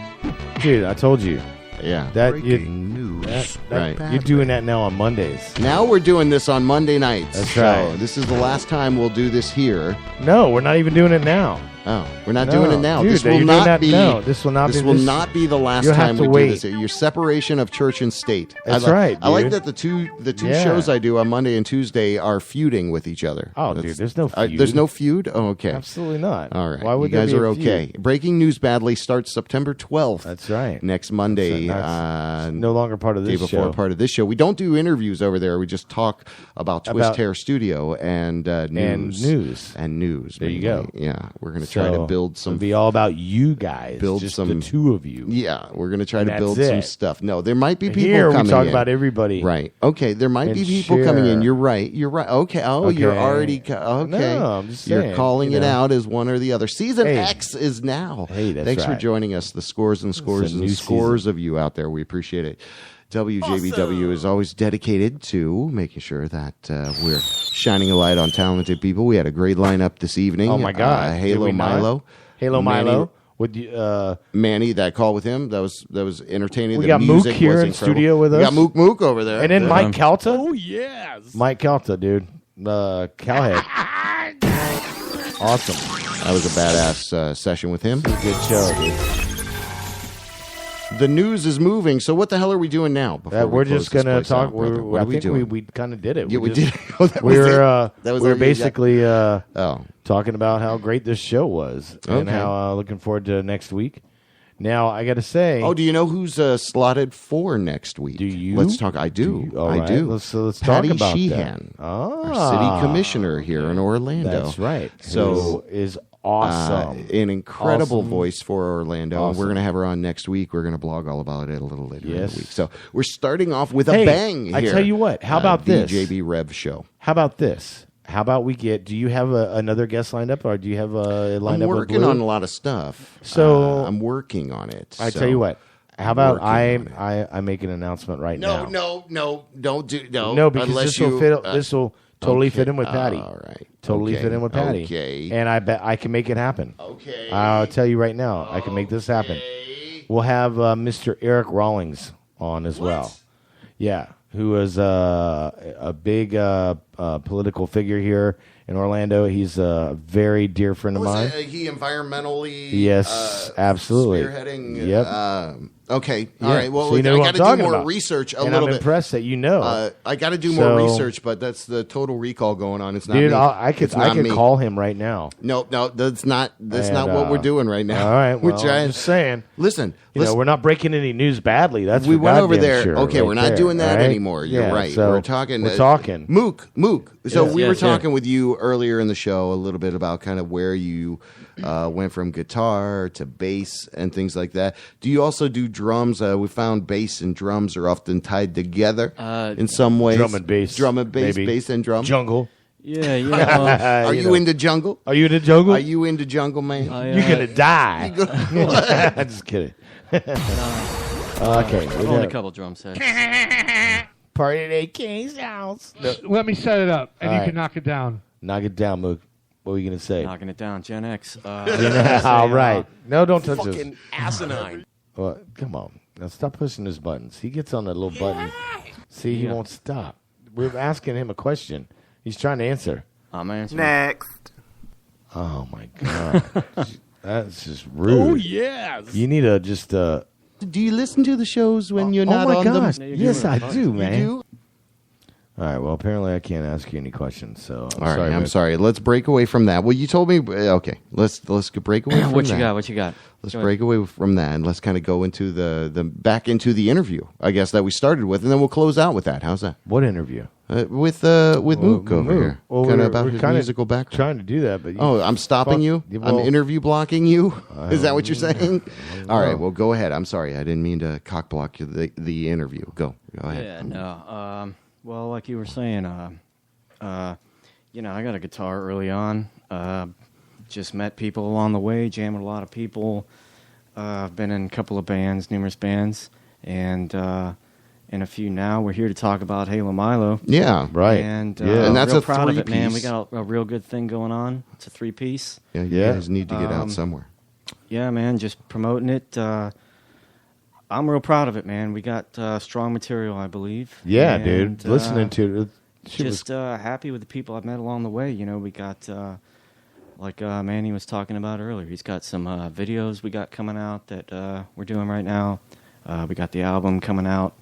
Dude, I told you. Yeah. Breaking news. Right. You're doing that now on Mondays. Now we're doing this on Monday nights. That's So right. this is the last time we'll do this here. No, we're not even doing it now. Oh, we're not doing it now. Dude, This will you're doing not that- be. no, this will not This be- will this- not be the last you'll have time to we wait. do this. Your separation of church and state. That's I li- right, I like dude. that the two Yeah. shows I do on Monday and Tuesday are feuding with each other. Oh, dude, there's no feud. There's no feud. Oh, okay. Absolutely not. All right. Why would you guys there be are a okay. feud? Breaking News Badly starts September 12th. That's right. Next Monday. So that's no longer part of day this before show. part of this show. We don't do interviews over there. We just talk about Twist Hair Studio and news. And news. There you mainly. go. Yeah. We're going to try to build some. It'll be all about you guys. Build just some the two of you. Yeah, we're going to try And to build that's some it. stuff. No, there might be people Here coming we talk in. about everybody. Right. Okay, there might And be people coming in. share. You're right. You're right. Okay. Oh, you're Okay. already okay. No, I'm just You're saying, calling you it know. out as one or the other. Season Hey. X is now. Hey, that's Thanks for right. joining us. The scores and scores a and new scores of you out there. We appreciate it. WJBW is always dedicated to making sure that we're shining a light on talented people. We had a great lineup this evening. Oh, my God. Did Halo we not? Milo. Halo Manny- Milo. With you, Manny, that call with him, that was entertaining. we The got Mook music here was in incredible. studio with We us. got Mook over there. And then Yeah. Mike Calta. Oh, yes. Mike Calta, dude. Cowhead. Awesome. That was a badass session with him. Good show, dude. The news is moving. So what the hell are we doing now? before we We're close just this going to place talk. out, brother? What I are we think doing? we kind of did it. Yeah, we just- did. Oh, that was it? That was we were all you got? basically Oh. talking about how great this show was and Okay. how looking forward to next week. Now, I got to say. Oh, do you know who's slotted for next week? Do you? Let's talk. I do. All I right. do. Let's Patty talk about Sheehan, that. our city commissioner here in Orlando. That's right. So Who is awesome. an incredible Awesome. voice for Orlando. And Awesome. we're going to have her on next week. We're going to blog all about it a little later in Yes. the week. So we're starting off with Hey, a bang here. I tell you what, how about the this? JB Rev Show. How about this? How about we get? Do you have another guest lined up, or do you have a lined I'm up? working with Blue? on a lot of stuff. So I'm working on it. I So tell you what. How about working I make an announcement right now? No, don't do No, because unless this will you, fit. This will totally okay. fit in with Patty. All right, Totally Okay. fit in with Patty. Okay, And I bet I can make it happen. Okay. I'll tell you right now, I can make this happen. We'll have Mr. Eric Rawlings on as well. Yeah, who is a big political figure here in Orlando. He's a very dear friend of mine. He environmentally Yes, absolutely. spearheading. Yep. Okay. Yeah. All right. Well, So you know I who got I'm to do talking more about. research. And little I'm bit. impressed that you know. I got to do So- more research, but that's the Total Recall going on. It's not Dude, me. I could It's not me. call him right now. No, that's not. That's And, not what we're doing right now. All right, well, we're trying. I'm just saying. Listen, You know, we're not breaking any news badly. That's we for went over goddamn there. Sure, okay, right we're not there, doing that right? anymore. You're Yeah, right. so we're talking. We're talking. Mook. So Yes, we were yes, yeah. talking with you earlier in the show a little bit about kind of where you went from guitar to bass and things like that. Do you also do drums? We found bass and drums are often tied together in some ways. Drum and bass, maybe. bass and drum. Jungle. Yeah. Are you into jungle? Are you into jungle? Are you into jungle, man? You're gonna die. I'm just kidding. Okay, I've owned a couple drum sets. Party at AK's house. No. Let me set it up, and All you right. can knock it down. Knock it down, Mook. What were you gonna say? Knocking it down, Gen X. All right. No, don't touch this. Fucking asinine. Well, come on. Now stop pushing his buttons. He gets on that little button. See, he won't stop. We're asking him a question. He's trying to answer. I'm answering. Next. Oh my god, that's just rude. Oh, yes. You need to just. Do you listen to the shows when you're Oh not my on gosh! them? Yes, I do, man. You do? All right. Well, apparently I can't ask you any questions. So All right, sorry, I'm Mook. sorry. Let's break away from that. Well, you told me. Okay, let's break away from What that. you got? What you got? Let's Go break away from that and let's kind of go into the back into the interview, I guess, that we started with, and then we'll close out with that. How's that? What interview? With Mook over here, Well, kind we're- of about we're his kinda musical background. Trying to do that, but Oh, I'm stopping you. I'm interview blocking you. Is that what you're saying? All right. Well, go ahead. I'm sorry. I didn't mean to cock block the interview. Go ahead. Yeah, no. Well, like you were saying, I got a guitar early on. Just met people along the way, jammed with a lot of people. I've been in a couple of bands, numerous bands, and in a few now. We're here to talk about Halo Milo. Yeah, right. And, And that's real a proud of it, man. We three-piece. got a real good thing going on. It's a 3-piece. Yeah, you guys need to get out somewhere. Yeah, man, just promoting it. I'm real proud of it, man. We got strong material, I believe. Yeah, And, dude. Listening to it. Just happy with the people I've met along the way. You know, we got, like Manny was talking about earlier, he's got some videos we got coming out that we're doing right now. We got the album coming out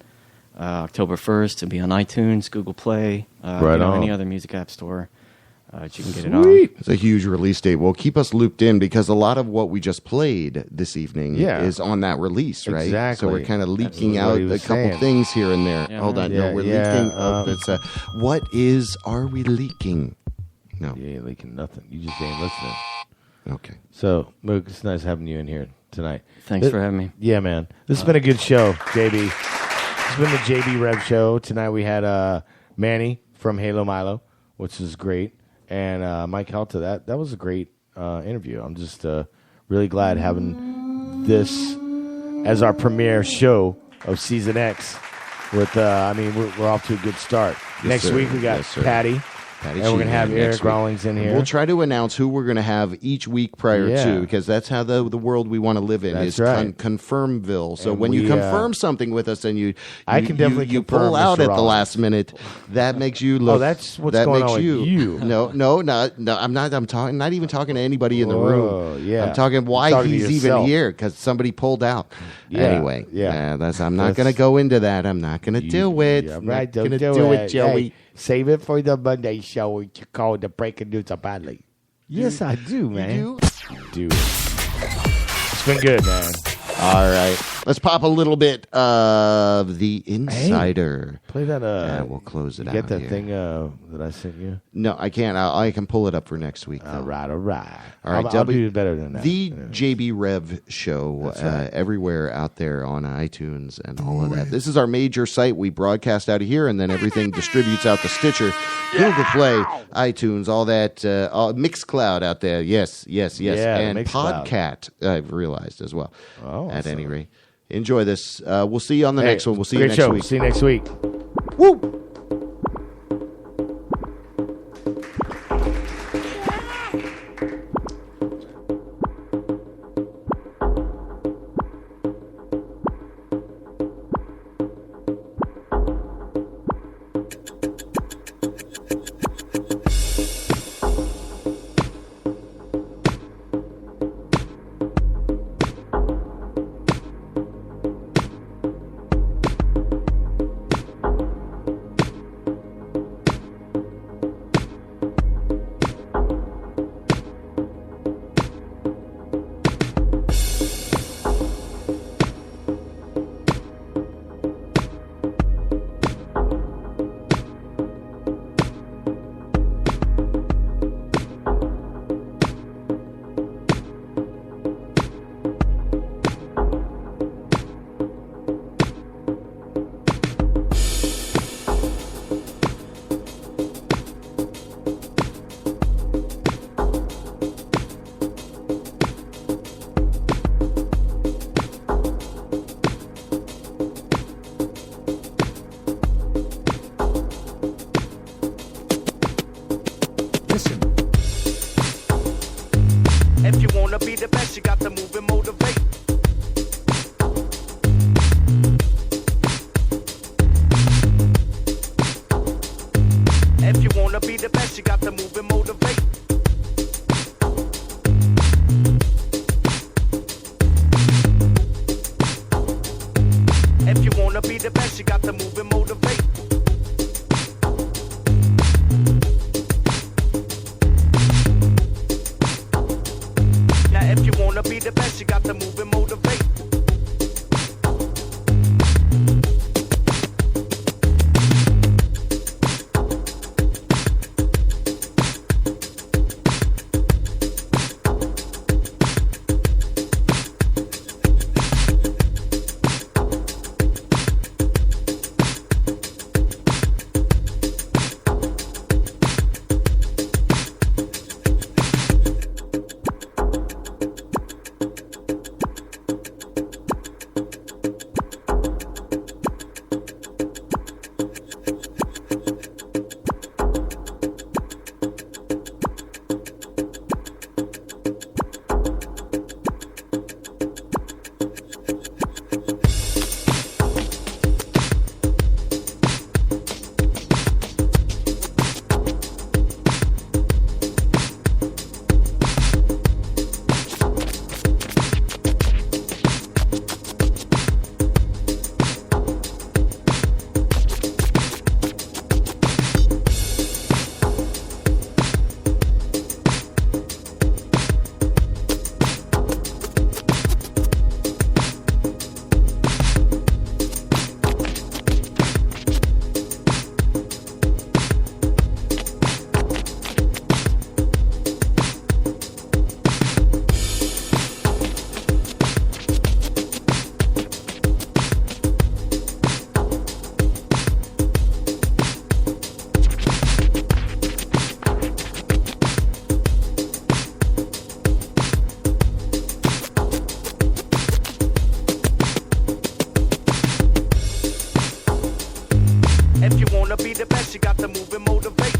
October 1st. It'll be on iTunes, Google Play, any other music app store. You can get it on. It's a huge release date. Well, keep us looped in because a lot of what we just played this evening is on that release, right? Exactly. So we're kind of leaking out a couple things here and there. Yeah, Hold on. Yeah, No, we're yeah, leaking. Are we leaking? No. You ain't leaking nothing. You just ain't listening. Okay. So, Mook, it's nice having you in here tonight. Thanks for having me. Yeah, man. This has been a good show, JB. It's been the JB Rev Show. Tonight we had Manny from Halo Milo, which is great, and Mike Calta. That was a great interview. I'm just really glad having this as our premiere show of Season X. With we're off to a good start. Yes, Next sir. week we got Yes, sir. Patty. And we're going to have Eric Rawlings in here. We'll try to announce who we're going to have each week prior to, because that's how the world we want to live in That's is right. confirmville. So And when you we, confirm something with us and you can definitely you confirm, pull out Mr. at the Rawlings. last minute, that makes you look. Oh, that's what's going on with you. No. I'm not. I'm talking. Not even talking to anybody in the room. Yeah. I'm talking why You're talking to he's even yourself. here because somebody pulled out. Yeah. Anyway, I'm not going to go into that. I'm not going to do it. Yeah, I'm right, not going to don't do it, Joey. Hey, save it for the Monday show, which you call the Breaking News of Badly. Yes, I do, man. You do. It's been good, man. All right. Let's pop a little bit of The Insider. Hey, play that. We'll close it out. Get that here. thing that I sent you? No, I can't. I can pull it up for next week. All right. All right. I'll do better than that. The JB Rev Show, everywhere out there on iTunes and all of that. This is our major site. We broadcast out of here, and then everything distributes out to Stitcher, Google Play, iTunes, all that, Mixcloud out there. Yes. Yeah, and Mixcloud. Podcat, I've realized as well. Oh, at awesome. any rate. Enjoy this. We'll see you on the next one. We'll see you great next show. week. See you next week. Woo! If you wanna be the best, you got to move and motivate. If you wanna be the best, you got to move and motivate. If you wanna be the best, you got to move and motivate. Now if you wanna be the best, you got to move and motivate. if you wanna be the best, you got to move and motivate.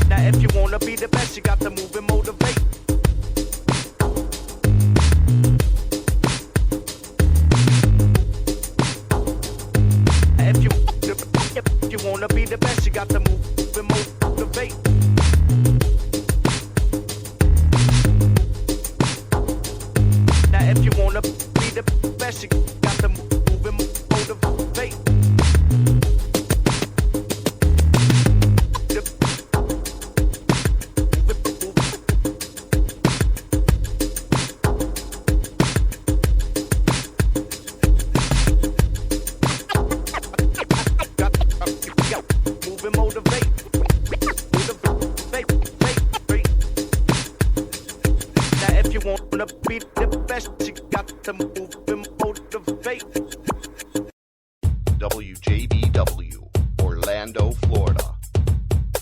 Now if you wanna be the best, you got to move and motivate. If you wanna be the best, you got to move and motivate. Now if you wanna be the best, you got to move and motivate. Move and motivate. Now if you wanna be the best, you got to move and motivate. WJBW, Orlando, Florida.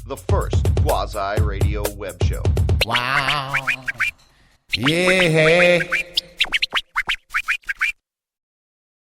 The first quasi-radio web show. Wow. Yeah.